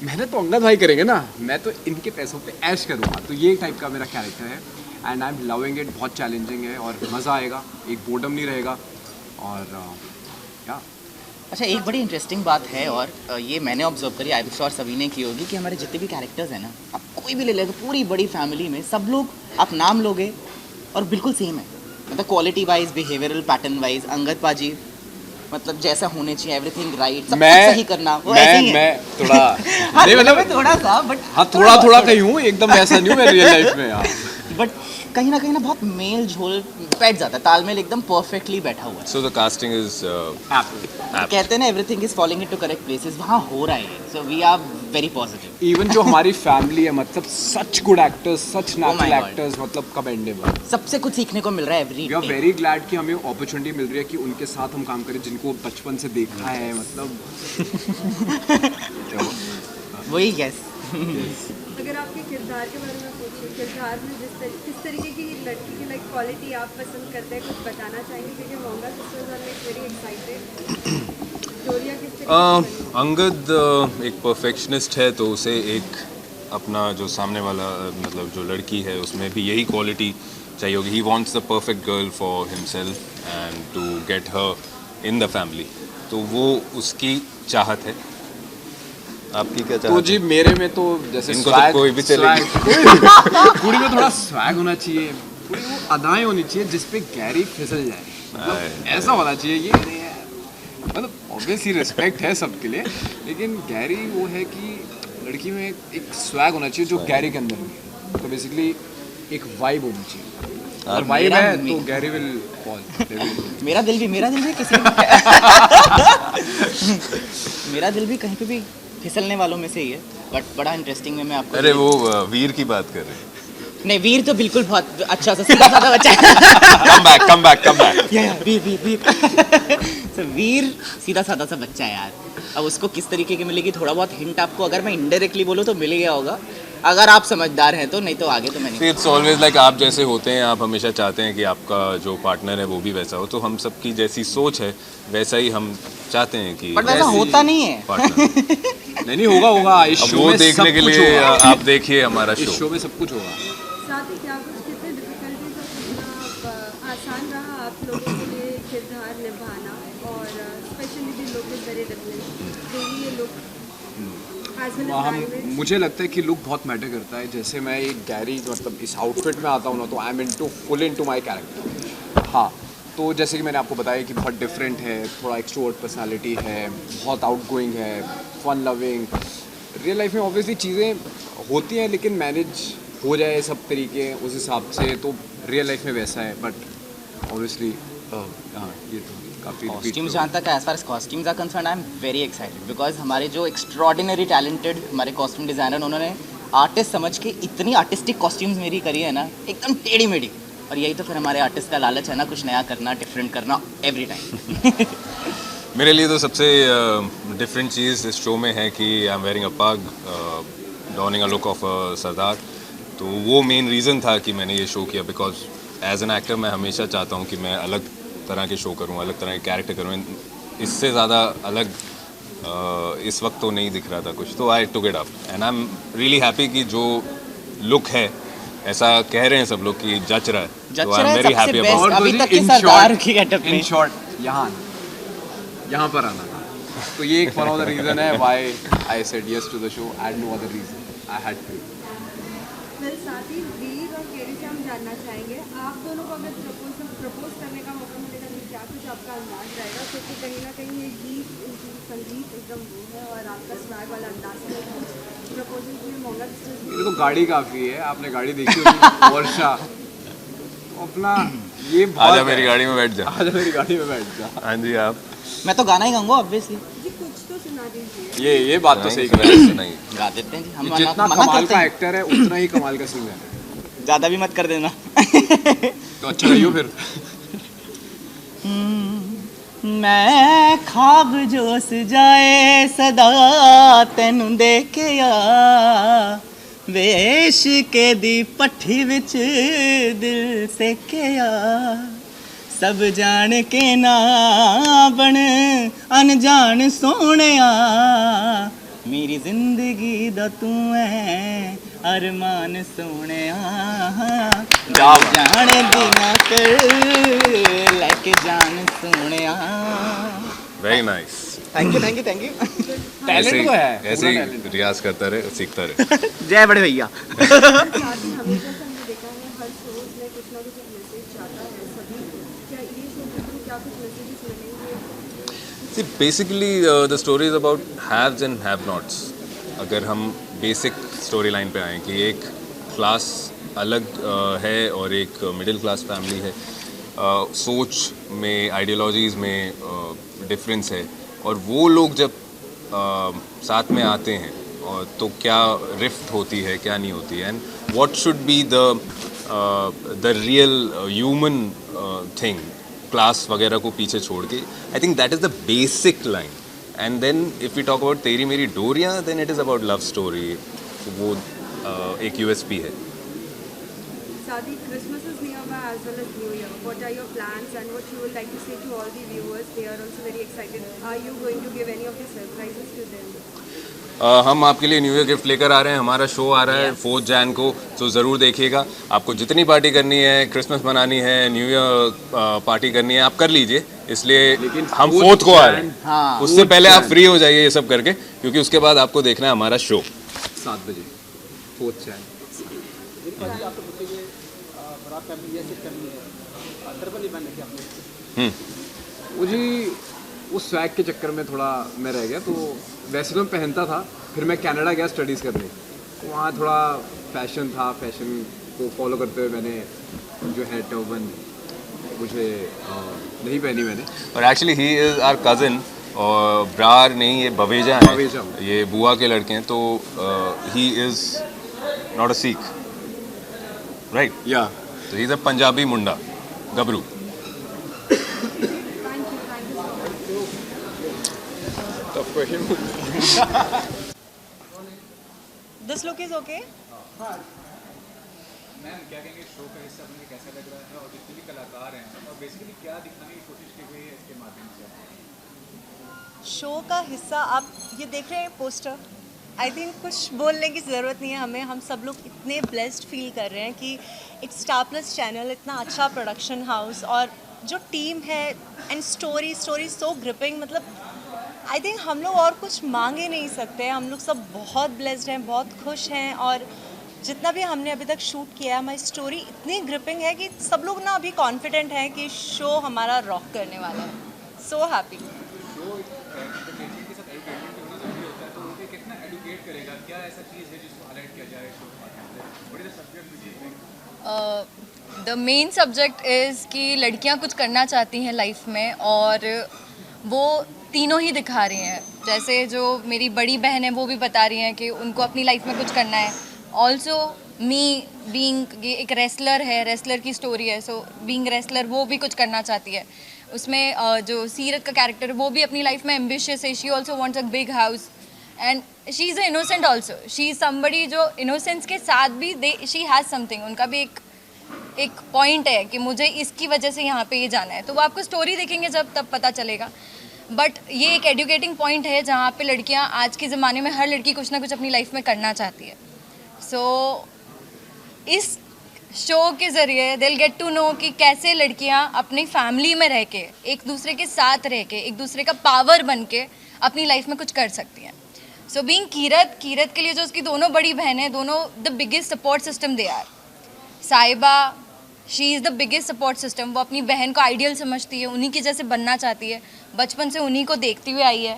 मेहनत तो अंगद भाई करेंगे ना, मैं तो इनके पैसों पे ऐश करूँगा। तो ये टाइप का मेरा कैरेक्टर है and I am loving it. बहुत चैलेंजिंग है और मज़ा आएगा, एक बोर्डम नहीं रहेगा। और या
अच्छा, एक बड़ी इंटरेस्टिंग बात है, और ये मैंने ऑब्जर्व करी, आई एम श्योर सभी ने की होगी, कि हमारे जितने भी कैरेक्टर्स हैं ना, आप कोई भी ले लेगा, पूरी बड़ी फैमिली में सब लोग आप नाम लोगे और बिल्कुल सेम है, मतलब quality wise, behavioural pattern wise. Angad पाजी मतलब जैसा होने चाहिए, एवरीथिंग राइट, सब कुछ सही करना, वो ऐसे ही है।
मैं थोड़ा
नहीं, मतलब थोड़ा सा, बट
हाँ थोड़ा कहीं हूँ, एकदम ऐसा नहीं हूँ मैं रियल लाइफ में।
बट कहीं ना बहुत मेल झोल बैठ जाता है, तालमेल एकदम परफेक्टली बैठा हुआ है।
सो द कास्टिंग इज
कहते हैं ना, everything is falling into correct places, वहाँ हो रहा है। So we are very positive.
Even जो हमारी फैमिली है, मतलब such good actors, such natural actors, मतलब कमेंडेबल।
सबसे कुछ सीखने को मिल रहा है every.
We are very glad कि हमें अपॉर्चुनिटी मिल रही है कि उनके साथ हम काम करें, जिनको बचपन से देखा है, मतलब
वही। यस।
अगर आपके किरदार के बारे में पूछें, किरदार में किस तरीके की लड़की की लाइक क्वालिटी आप पसंद करते हैं, कुछ बताना चाहेंगे? क्योंकि Monga sisters are like very excited. डोरिया किस तरीके?
अंगद एक परफेक्शनिस्ट है, तो उसे एक अपना जो सामने वाला मतलब जो लड़की है उसमें भी यही क्वालिटी चाहिए होगी। He wants the perfect girl for himself and to get her in the family, तो वो उसकी चाहत है। आपकी क्या चाहत?
तो जी मेरे में तो जैसे
इनको तो कोई भी चलेगी।
कुड़ी में थोड़ा स्वैग होना चाहिए, थोड़ी वो अदाएं होनी चाहिए जिसपे गैरी फिसल जाए, मतलब ऐसा होना चाहिए। ये नहीं है, मतलब ऑब्वियसली रिस्पेक्ट है सबके लिए, लेकिन गैरी वो है कि लड़की में एक स्वैग होना चाहिए जो गैरी के अंदर नहीं है। तो बेसिकली एक वाइब होनी चाहिए, और वाइब है तो गैरी विल फॉल।
मेरा दिल भी किसी मेरा दिल भी कहीं पे भी फिसलने वालों में से ही है, बट बड़ा इंटरेस्टिंग में मैं आपको।
अरे वो वीर की बात कर रहे हैं।
नहीं, वीर तो बिल्कुल बहुत अच्छा सा सीधा साधा बच्चा है।
Come back.
वीर so, वीर सीधा साधा सा बच्चा है यार। अब उसको किस तरीके की मिलेगी, थोड़ा बहुत हिंट आपको अगर मैं इनडायरेक्टली बोलूँ तो मिल गया होगा, अगर आप समझदार हैं तो, नहीं तो आगे तो मैं नहीं।
इट्स ऑलवेज लाइक आप जैसे होते हैं, आप हमेशा चाहते हैं कि आपका जो पार्टनर है वो भी वैसा हो, तो हम सबकी जैसी सोच है वैसा ही हम चाहते हैं कि,
बट वैसा होता नहीं है।
नहीं होगा इस शो
वो
में
देखने के लिए आप देखिए हमारा
इस शो में सब कुछ होगा।
साथ ही क्या कुछ कितने डिफिकल्टीज और कितना आसान रहा आप लोगों के लिए किरदार निभाना, और स्पेशली भी look is very different, daily ये लुक
मुझे लगता है कि लुक बहुत मैटर करता है। जैसे मैं एक गैरी मतलब इस आउटफिट में आता हूँ ना, तो I am full into my character. हाँ, तो जैसे कि मैंने आपको बताया कि बहुत डिफरेंट है, थोड़ा एक्सट्रोवर्ट पर्सनालिटी है, बहुत आउटगोइंग है, फन लविंग। रियल लाइफ में ऑब्वियसली चीज़ें होती हैं, लेकिन मैनेज हो जाए सब तरीके उस हिसाब से, तो रियल लाइफ में वैसा है। बट ऑब्वियसली हाँ, ये तो काफ़ी
कॉस्ट्यूम्स जहाँ तक as far as costumes are concern, I am very excited because हमारे जो एक्स्ट्रॉर्डिनरी टैलेंटेड हमारे कॉस्ट्यूम डिज़ाइनर, उन्होंने आर्टिस्ट समझ के इतनी आर्टिस्टिक कॉस्ट्यूम्स मेरी करी है ना, एकदम टेढ़ी मेढ़ी। और यही तो फिर हमारे आर्टिस्ट का लालच है ना, कुछ नया करना, डिफरेंट करना एवरी टाइम।
मेरे लिए तो सबसे डिफरेंट चीज़ इस शो में है कि आई एम वेयरिंग अ पग, डॉनिंग अ लुक ऑफ सरदार। तो वो मेन रीज़न था कि मैंने ये शो किया, बिकॉज एज एन एक्टर मैं हमेशा चाहता हूँ कि मैं अलग तरह के शो करूँ, अलग तरह के कैरेक्टर करूँ। इससे ज़्यादा अलग इस वक्त तो नहीं दिख रहा था कुछ, तो I took it up and I am really happy कि जो लुक है, ऐसा कह रहे हैं सब लोग कि जच रहा है, तो आई एम वेरी हैप्पी अबाउट।
अभी तक के सरदार की गेटअप में
इन शॉर्ट यहाँ पर आना था, तो ये एक वन ऑफ द रीज़न है why I said yes to the show and no other reason I had to.
साथ ही वीर और केरी से हम जानना चाहेंगे, आप दोनों को अगर प्रपोज करने का मौका मिलेगा तो क्या कुछ आपका अंदाज रहेगा, क्योंकि कहीं ना कहीं ये गीत संगीत एकदम वो है और आपका स्वैग वाला अंदाज है। प्रपोजल के लिए मोंगा सिस्टर्स
ये तो गाड़ी काफ़ी है, आपने गाड़ी देखी होगी वर्षा, तो अपना ये
आजा मेरी गाड़ी में बैठ जा,
आजा मेरी गाड़ी में बैठ जा।
हाँ जी, आप
मैं तो गाना ही गाऊंगा ऑब्वियसली
जी, कुछ तो सुना दीजिए।
ये बात तो सही कर रहे हैं,
नहीं
गा देते हैं जी हम,
जितना कमाल का एक्टर है उतना ही कमाल का सिंगर है।
ज़्यादा भी मत कर देना।
तो अच्छा गाइयो फिर।
मैं खाब जो सजाए सदा तेनू देखिया, वेश के दी पट्ठी विच दिल सेकिया, सब जान के ना बन अनजान सोहणिया, मेरी जिंदगी दा तू है अरमान सोहणिया, जान बिना कर लेके जान सोहणिया।
Very nice,
thank you thank you thank you.
Talent तो है,
ऐसे ही रियाज करता रहे, सीखता रहे।
जय बड़े भैया।
हमेशा से हमने देखा है हर शोज में कुछ ना कुछ मैसेज जाता है सभी को, क्या ये शो के थ्रू क्या कुछ मैसेजेस मिलेंगे?
See, basically the story is about haves and have-nots. अगर हम बेसिक स्टोरी लाइन पे आएँ कि एक क्लास अलग है और एक मिडिल क्लास फैमिली है, सोच में, आइडियोलॉजीज़ में डिफरेंस है, और वो लोग जब साथ में आते हैं और तो क्या रिफ्ट होती है, क्या नहीं होती है, and what should be the real human thing, class वगैरह को पीछे छोड़ के। I think that is the basic line. And then if we talk about Teri Meri Doriyaan, then it is about love story. वो एक USP है।
Sadi, Christmas is nearby as well as New Year. What are your plans and what you would like to say to all the viewers? They are also very excited. Are you going to give any of the surprises to them?
हम आपके लिए new year gift लेकर आ रहे हैं। हमारा show आ रहा है 4 जैन को, तो ज़रूर देखिएगा। आपको जितनी पार्टी करनी है, क्रिसमस मनानी है, न्यू ईयर पार्टी करनी है, आप कर लीजिए। इसलिए हम 4 को आ रहे हैं।
हाँ,
उससे पहले आप फ्री हो जाइए ये सब करके, क्योंकि उसके बाद आपको देखना है हमारा शो
7 बजे 4 जैन।
फैमिली जैसी फैमिली है, ट्रिपल ही मैंने किया।
वो जी उस स्वैग के चक्कर में थोड़ा मैं रह गया, तो वैसे तो मैं पहनता था, फिर मैं कनाडा गया स्टडीज़ करने, तो वहाँ थोड़ा फैशन था, फैशन को फॉलो करते हुए मैंने जो है टर्बन मुझे नहीं पहनी मैंने।
और actually he is our cousin, और ब्रार नहीं, ये बवेजा हैं, ये बुआ के लड़के हैं, तो he is not a Sikh, right? या तो he is a Punjabi Munda Gabru.
Tough question.
This look is okay?
Ma'am क्या कहेंगे, शो का हिस्सा बनने कैसा लग रहा है और जितने भी कलाकार हैं और बेसिकली क्या दिखाने की कोशिश की गई है इसके माध्यम से?
शो का हिस्सा आप ये देख रहे हैं पोस्टर, आई थिंक कुछ बोलने की ज़रूरत नहीं है हमें। हम सब लोग इतने ब्लेस्ड फील कर रहे हैं कि एक स्टार प्लस चैनल, इतना अच्छा प्रोडक्शन हाउस और जो टीम है एंड स्टोरी सो ग्रिपिंग, मतलब आई थिंक हम लोग और कुछ मांग ही नहीं सकते। हम लोग सब बहुत ब्लेस्ड हैं, बहुत खुश हैं, और जितना भी हमने अभी तक शूट किया है, हमारी स्टोरी इतनी ग्रिपिंग है कि सब लोग ना अभी कॉन्फिडेंट हैं कि शो हमारा रॉक करने वाला है। So happy.
The main subject is कि लड़कियां कुछ करना चाहती हैं लाइफ में, और वो तीनों ही दिखा रही हैं। जैसे जो मेरी बड़ी बहन है वो भी बता रही हैं कि उनको अपनी लाइफ में कुछ करना है। ऑल्सो मी बीइंग, ये एक रेसलर है, रेसलर की स्टोरी है, सो बीइंग रेसलर वो भी कुछ करना चाहती है। उसमें जो सीरत का कैरेक्टर है वो भी अपनी लाइफ में एम्बिशियस है। She also wants a big house and she is a innocent also. She is somebody जो इनोसेंस के साथ भी शी हैज़ समथिंग, उनका भी एक पॉइंट है कि मुझे इसकी वजह से यहाँ पे ये जाना है। तो वो आपको स्टोरी देखेंगे जब, तब पता चलेगा। बट ये एक एजुकेटिंग पॉइंट है जहाँ पे लड़कियाँ, आज के ज़माने में हर लड़की कुछ ना कुछ अपनी लाइफ में करना चाहती है। सो इस शो के ज़रिए दिल गेट टू नो कि कैसे लड़कियाँ अपनी फैमिली में रह के, एक दूसरे के साथ रह के, एक दूसरे का पावर बन के अपनी लाइफ में कुछ कर सकती हैं। सो बीइंग कीरत के लिए जो उसकी दोनों बड़ी बहनें, दोनों the biggest support system they are. Sahiba, she is the biggest support system. वो अपनी बहन को आइडियल समझती है, उन्हीं की जैसे बनना चाहती है, बचपन से उन्हीं को देखती हुई आई है।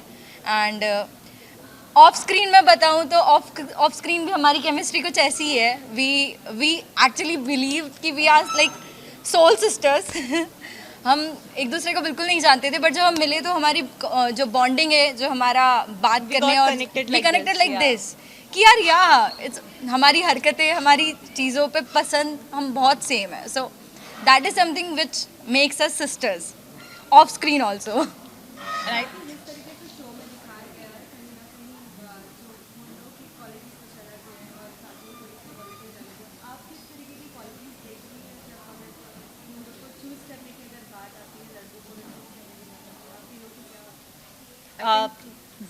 एंड ऑफ स्क्रीन में बताऊं तो ऑफ स्क्रीन भी हमारी केमिस्ट्री कुछ ऐसी ही है। वी एक्चुअली बिलीव कि we are like soul sisters. हम एक दूसरे को बिल्कुल नहीं जानते थे, बट जब हम मिले तो हमारी जो बॉन्डिंग है, जो हमारा बात करने और कनेक्टेड लाइक दिस कि यार इट्स हमारी हरकतें, हमारी चीज़ों पे पसंद हम बहुत सेम है। So that is something which makes us sisters of screen also.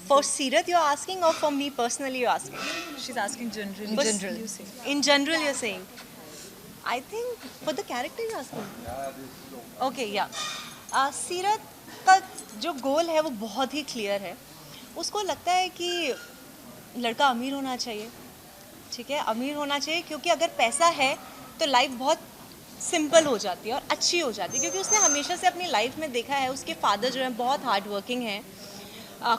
For Seerat you're asking, or for me personally you're asking?
She's asking general.
In general you're saying. I think for the character you're asking. Okay, yeah. Seerat का जो गोल है वो बहुत ही clear है। उसको लगता है कि लड़का अमीर होना चाहिए, ठीक है, अमीर होना चाहिए, क्योंकि अगर पैसा है तो लाइफ बहुत सिंपल हो जाती है और अच्छी हो जाती है। क्योंकि उसने हमेशा से अपनी लाइफ में देखा है, उसके फादर जो है बहुत हार्ड वर्किंग हैं,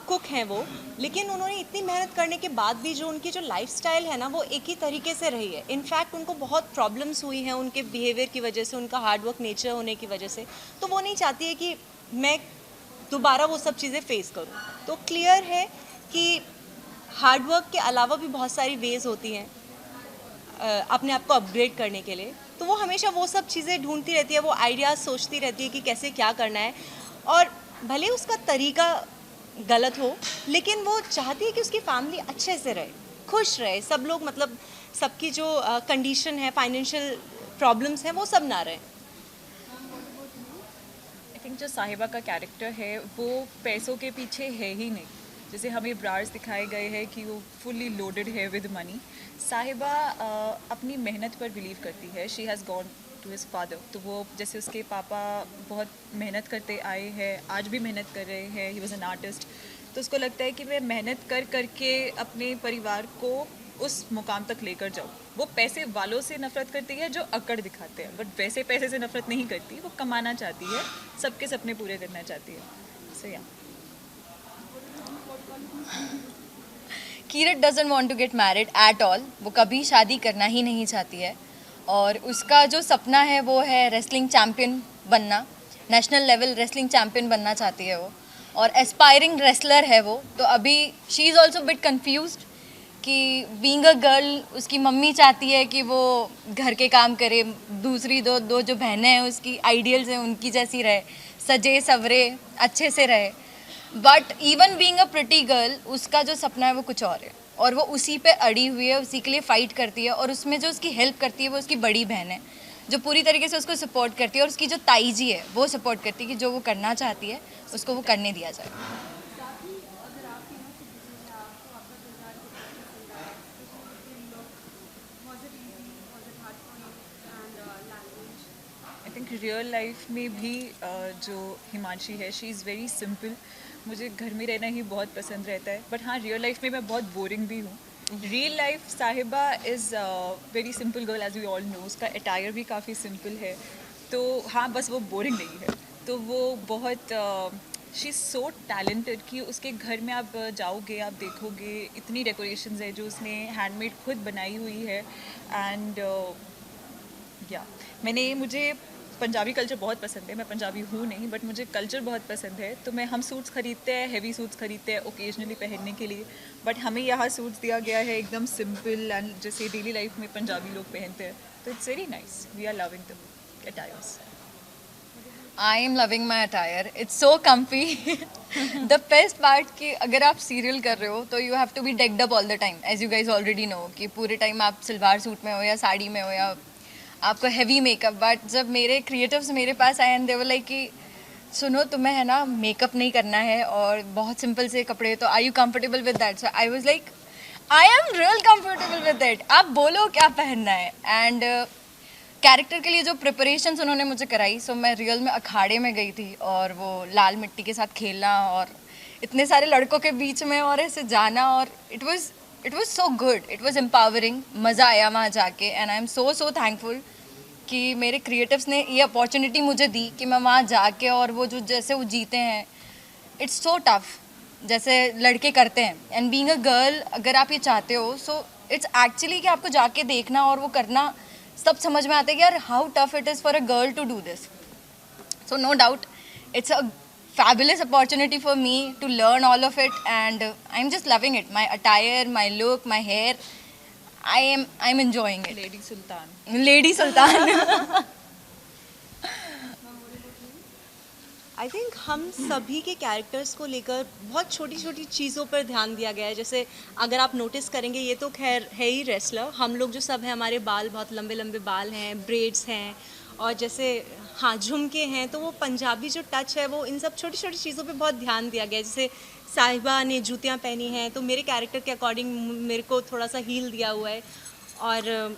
कुक हैं वो, लेकिन उन्होंने इतनी मेहनत करने के बाद भी जो उनकी जो लाइफस्टाइल है ना वो एक ही तरीके से रही है। इनफैक्ट उनको बहुत प्रॉब्लम्स हुई हैं उनके बिहेवियर की वजह से, उनका हार्डवर्क नेचर होने की वजह से। तो वो नहीं चाहती है कि मैं दोबारा वो सब चीज़ें फेस करूँ। तो क्लियर है कि हार्डवर्क के अलावा भी बहुत सारी वेज होती हैं अपने आप को अपग्रेड करने के लिए। तो वो हमेशा वो सब चीज़ें ढूंढती रहती है, वो आइडियाज़ सोचती रहती है कि कैसे क्या करना है। और भले उसका तरीका गलत हो, लेकिन वो चाहती है कि उसकी फैमिली अच्छे से रहे, खुश रहे, सब लोग, मतलब सबकी जो कंडीशन है, फाइनेंशियल प्रॉब्लम्स हैं, वो सब ना रहे।
आई थिंक जो साहिबा का कैरेक्टर है वो पैसों के पीछे है ही नहीं। जैसे हमें ब्रार्स दिखाए गए हैं कि वो फुल्ली लोडेड है विद मनी। साहिबा अपनी मेहनत पर बिलीव करती है। She has gone to his father, तो वो जैसे उसके पापा बहुत मेहनत करते आए हैं, आज भी मेहनत कर रहे हैं, ही वॉज एन आर्टिस्ट, तो उसको लगता है कि मैं मेहनत करके अपने परिवार को
उस मुकाम तक लेकर जाओ। वो पैसे वालों से नफरत करती है जो अकड़ दिखाते हैं, बट वैसे पैसे से नफरत नहीं करती, वो कमाना चाहती है, सबके सपने पूरे करना चाहती है। So yeah
Keerat doesn't want to get married at all. वो कभी शादी करना ही नहीं चाहती है और उसका जो सपना है वो है रेसलिंग चैम्पियन बनना, नेशनल लेवल रेसलिंग चैम्पियन बनना चाहती है वो, और एस्पायरिंग रेसलर है वो। तो अभी she is also bit confused कि बीइंग अ गर्ल उसकी मम्मी चाहती है कि वो घर के काम करे, दूसरी दो जो बहनें हैं उसकी आइडियल्स हैं उनकी जैसी रहे, सजे सवरे अच्छे से रहे। But even being a pretty girl उसका जो सपना है वो कुछ और है और वो उसी पे अड़ी हुई है, उसी के लिए फ़ाइट करती है। और उसमें जो उसकी हेल्प करती है वो उसकी बड़ी बहन है जो पूरी तरीके से उसको सपोर्ट करती है, और उसकी जो ताई जी है वो सपोर्ट करती है कि जो वो करना चाहती है उसको वो करने दिया जाए।
आई थिंक रियल लाइफ में भी जो हिमांशी है शी इज़ वेरी सिंपल। मुझे घर में रहना ही बहुत पसंद रहता है, बट हाँ रियल लाइफ में मैं बहुत बोरिंग भी हूँ। Real life Sahiba is very simple girl as we all know. उसका अटायर भी काफ़ी सिंपल है, तो हाँ बस वो बोरिंग नहीं है। तो वो बहुत शी इज़ सो टैलेंटेड कि उसके घर में आप जाओगे, आप देखोगे इतनी डेकोरेशंस है जो उसने हैंडमेड खुद बनाई हुई है। एंड या मुझे पंजाबी कल्चर बहुत पसंद है। मैं पंजाबी हूँ नहीं, बट मुझे कल्चर बहुत पसंद है। तो हम सूट्स खरीदते हैं, हेवी सूट्स खरीदते हैं ओकेजनली पहनने के लिए, बट हमें यहाँ सूट्स दिया गया है एकदम सिंपल एंड जैसे डेली लाइफ में पंजाबी लोग पहनते हैं। तो it's very nice, we are loving the attires.
I am loving my attire, it's so comfy. The best part कि अगर आप सीरियल कर रहे हो तो you have to be decked up all the time, as you guys already know कि पूरे time आप सलवार सूट में हो या साड़ी में हो या आपको हैवी मेकअप। बट जब मेरे क्रिएटिव्स मेरे पास आए एंड दे वर लाइक कि सुनो तुम्हें है ना मेकअप नहीं करना है और बहुत सिंपल से कपड़े, तो are you comfortable with that? So I was like I am real comfortable with that, आप बोलो क्या पहनना है। एंड कैरेक्टर के लिए जो प्रिपरेशंस उन्होंने मुझे कराई, सो मैं रियल में अखाड़े में गई थी और वो लाल मिट्टी के साथ खेलना और इतने सारे लड़कों के बीच में और ऐसे जाना, और it was so good, it was empowering. मज़ा आया वहाँ जाके and I am so thankful कि मेरे क्रिएटिव्स ने ये अपॉर्चुनिटी मुझे दी कि मैं वहाँ जाके और वो जो जैसे वो जीते हैं, इट्स सो टफ जैसे लड़के करते हैं। एंड बीइंग अ गर्ल अगर आप ये चाहते हो, सो इट्स एक्चुअली कि आपको जाके देखना और वो करना सब समझ में आता है कि यार how tough it is for a girl to do this. So no doubt it's a fabulous opportunity for me to learn all of it, and I'm just loving it. My attire, my look, my hair, I'm enjoying it. Lady Sultan.
I think हम सभी के characters को लेकर बहुत छोटी छोटी चीज़ों पर ध्यान दिया गया है। जैसे अगर आप नोटिस करेंगे, ये तो खैर है ही रेसलर, हम लोग जो सब हैं हमारे बाल बहुत लंबे लंबे बाल हैं, ब्रेड्स हैं, और जैसे हाँ झुमके हैं, तो वो पंजाबी जो टच है वो इन सब छोटी छोटी चीज़ों पे बहुत ध्यान दिया गया है। जैसे साहिबा ने जूतियाँ पहनी हैं तो मेरे कैरेक्टर के अकॉर्डिंग मेरे को थोड़ा सा हील दिया हुआ है, और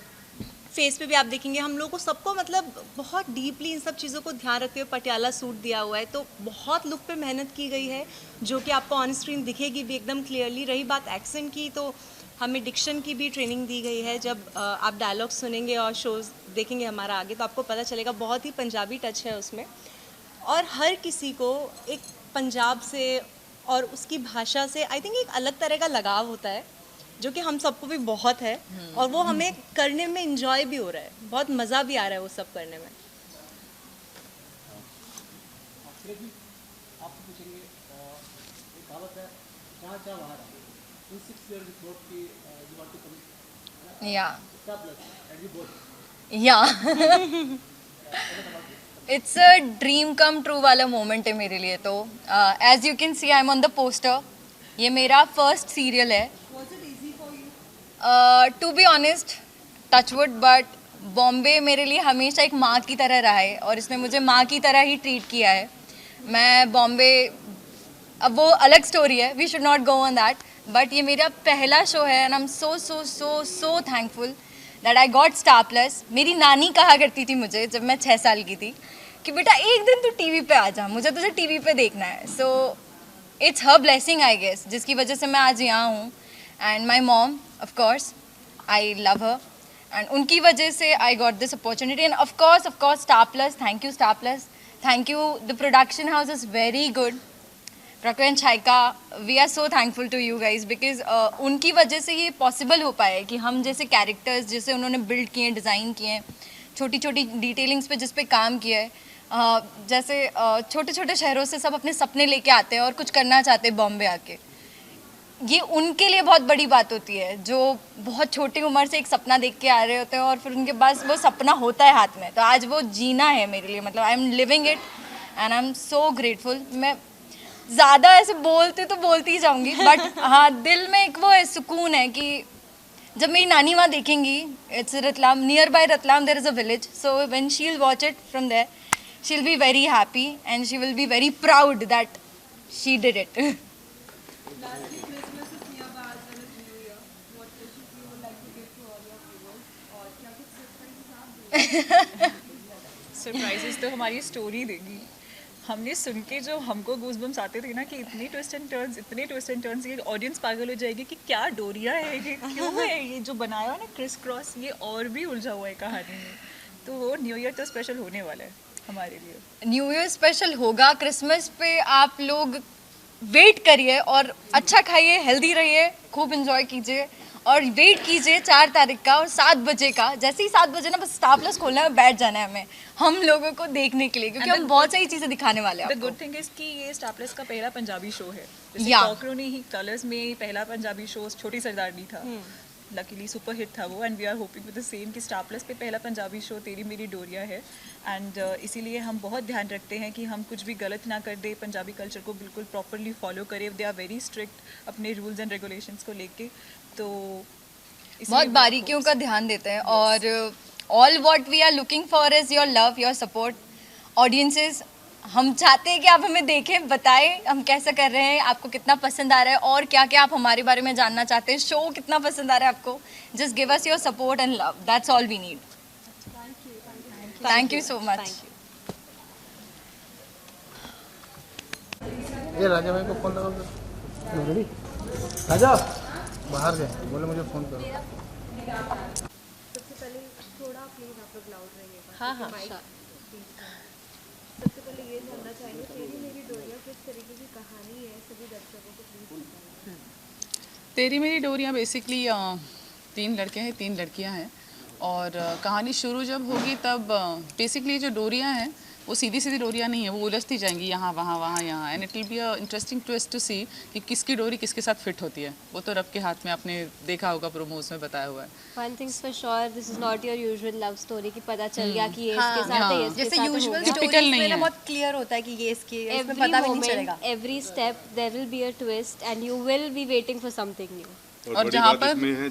फेस पे भी आप देखेंगे हम लोग को सबको मतलब बहुत डीपली इन सब चीज़ों को ध्यान रखते हुए पटियाला सूट दिया हुआ है। तो बहुत लुक पे मेहनत की गई है जो कि आपको ऑन स्क्रीन दिखेगी भी एकदम क्लियरली। रही बात एक्सेंट की, तो हमें डिक्शन की भी ट्रेनिंग दी गई है। जब आप डायलॉग सुनेंगे और शोज़ देखेंगे हमारा आगे, तो आपको पता चलेगा बहुत ही पंजाबी टच है उसमें। और हर किसी को एक पंजाब से और उसकी भाषा से आई थिंक एक अलग तरह का लगाव होता है, जो कि हम सबको भी बहुत है, और वो हमें करने में इंजॉय भी हो रहा है, बहुत मज़ा भी आ रहा है वो सब करने में।
It's a dream come true वाला मोमेंट है मेरे लिए। तो as you can see I am on the poster, ये मेरा फर्स्ट सीरियल है। To be honest, touchwood, but Bombay मेरे लिए हमेशा एक माँ की तरह रहा है और इसने मुझे माँ की तरह ही ट्रीट किया है। मैं बॉम्बे, अब वो अलग स्टोरी है, we should not go on that, but ये मेरा पहला शो है and I am so thankful that I got Star Plus. मेरी नानी कहा करती थी मुझे जब मैं 6 साल की थी कि बेटा एक दिन तू टीवी पे आ जा, मुझे तुझे टीवी पे देखना है। So it's her blessing I guess, जिसकी वजह से मैं आज यहाँ हूँ। And my mom of course, I love her and उनकी वजह से I got this opportunity and of course Star Plus, thank you Star Plus, thank you, the production house is very good, प्रकृ एंड छाइका, we are so thankful to you guys because उनकी वजह से ये possible हो पाया है कि हम जैसे कैरेक्टर्स जैसे उन्होंने बिल्ड किए हैं, डिज़ाइन किए हैं, छोटी छोटी डिटेलिंग्स पे जिस पे काम किया है, जैसे छोटे छोटे शहरों से सब अपने सपने लेके आते हैं और कुछ करना चाहते हैं बॉम्बे आके, ये उनके लिए बहुत बड़ी बात होती है जो बहुत छोटी उम्र से एक सपना देख के आ रहे होते हैं और फिर उनके पास वो सपना होता है हाथ में, तो आज वो जीना है मेरे लिए, मतलब I am living it and I am so grateful. मैं ज़्यादा ऐसे बोलती ही जाऊँगी बट हाँ, दिल में एक वो है, सुकून है कि जब मेरी नानी वहाँ देखेंगी, it's Ratlam, near by Ratlam there is a village, so when she will watch it from there she will be very happy and she will be very proud that she did it.
Surprises तो हमारी story देगी। हमने सुन के जो हमको goosebumps आते थे ना कि इतने ट्विस्ट एंड टर्न्स, ये ऑडियंस पागल हो जाएगी कि क्या डोरिया है ये, क्यों है ये जो बनाया हुआ ना क्रिस क्रॉस, ये और भी उलझा हुआ है कहानी में। तो वो न्यू ईयर तो स्पेशल होने वाला है हमारे लिए।
न्यू ईयर स्पेशल होगा, क्रिसमस पे आप लोग वेट करिए और अच्छा खाइए, हेल्दी रहिए, खूब एंजॉय कीजिए और वेट कीजिए 4 तारीख का और 7 बजे का। जैसे ही 7 बजे ना बस स्टार प्लस खोलना है, बैठ जाना है हमें हम लोगों को देखने के लिए, क्योंकि हम बहुत सारी चीज़ें दिखाने वाले हैं।
द गुड थिंग इज कि ये स्टार प्लस का पहला पंजाबी शो है। जैसे कॉकरोनी ही कलर्स में पहला पंजाबी शो छोटी सरदारनी था, लकीली सुपर हिट था वो, and we are hoping with the same कि स्टार प्लस पे पहला पंजाबी शो तेरी मेरी डोरिया है। एंड इसीलिए हम बहुत ध्यान रखते हैं कि हम कुछ भी गलत ना कर दे, पंजाबी कल्चर को बिल्कुल प्रॉपरली फॉलो करें। दे आर वेरी स्ट्रिक्ट अपने रूल्स एंड रेगुलेशंस को लेके, तो
बहुत बारीकियों का ध्यान देते हैं। और all what we are looking for is your love, your support. Audiences, हम चाहते हैं कि आप हमें देखें, बताएं हम कैसा कर रहे हैं, आपको कितना पसंद आ रहा है और क्या क्या आप हमारे बारे में जानना चाहते हैं, शो कितना पसंद आ रहा है आपको। Just give us your support and love, that's all we need. Thank you so much.
ये राजा भाई को फोन लगाओ। राजा बाहर गए, बोले मुझे फोन करो।
सबसे पहले थोड़ा प्लीज आप लोग लाउड रहिएगा।
हाँ हाँ।
सबसे पहले ये जानना चाहेंगे तेरी मेरी डोरिया किस तरीके की कहानी है, सभी दर्शकों को प्लीज बताइए।
तेरी मेरी डोरियाँ बेसिकली 3 लड़के हैं 3 लड़कियाँ हैं और कहानी शुरू जब होगी तब बेसिकली जो डोरियाँ हैं वो सीधी सीधी डोरियाँ नहीं है, वो उलझती जाएंगी यहाँ वहाँ यहाँ, and it will be a interesting twist to see कि किसकी डोरी किसके साथ फिट होती है। वो तो रब के हाथ में, आपने देखा होगा प्रोमोस में बताया हुआ है।
One thing's for sure, this is not your usual love story कि पता चल गया कि ये इसके साथ है, ये इसके साथ है।
जैसे यूजुअल स्टोरीज में ना बहुत क्लियर होता है कि ये इसकी, इसमें पता भी नहीं चलेगा।
Every step there will be a twist and you will be waiting for something new।
और जहाँ पर इसमें है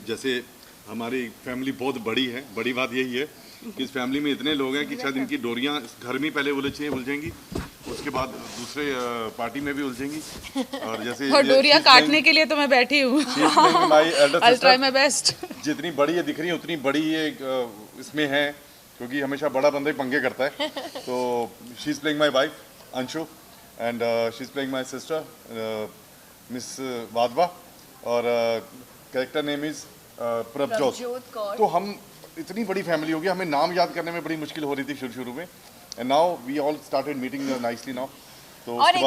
जैसे हमारी फैमिली बहुत बड़ी है, बड़ी बात यही है कि इस फैमिली में इतने लोग हैं कि शायद इनकी डोरियां घर में पहले उलझेंगी, उसके बाद दूसरे पार्टी में भी उलझेंगी। और जैसे
और डोरियां काटने के लिए तो मैं बैठी हूँ। I'll try my best।
जितनी बड़ी ये दिख रही है उतनी बड़ी ये इसमें है, क्योंकि हमेशा बड़ा बंदा ही पंगे करता है। तो she is playing my wife Anshu and she is playing my sister miss Wadhwa और कैरेक्टर नेम इज प्रभजोत। तो हम इतनी बड़ी फैमिली हो गई, हमें नाम याद करने में बड़ी मुश्किल हो रही थी शुरू में, and now we all started meeting nicely now. तो
और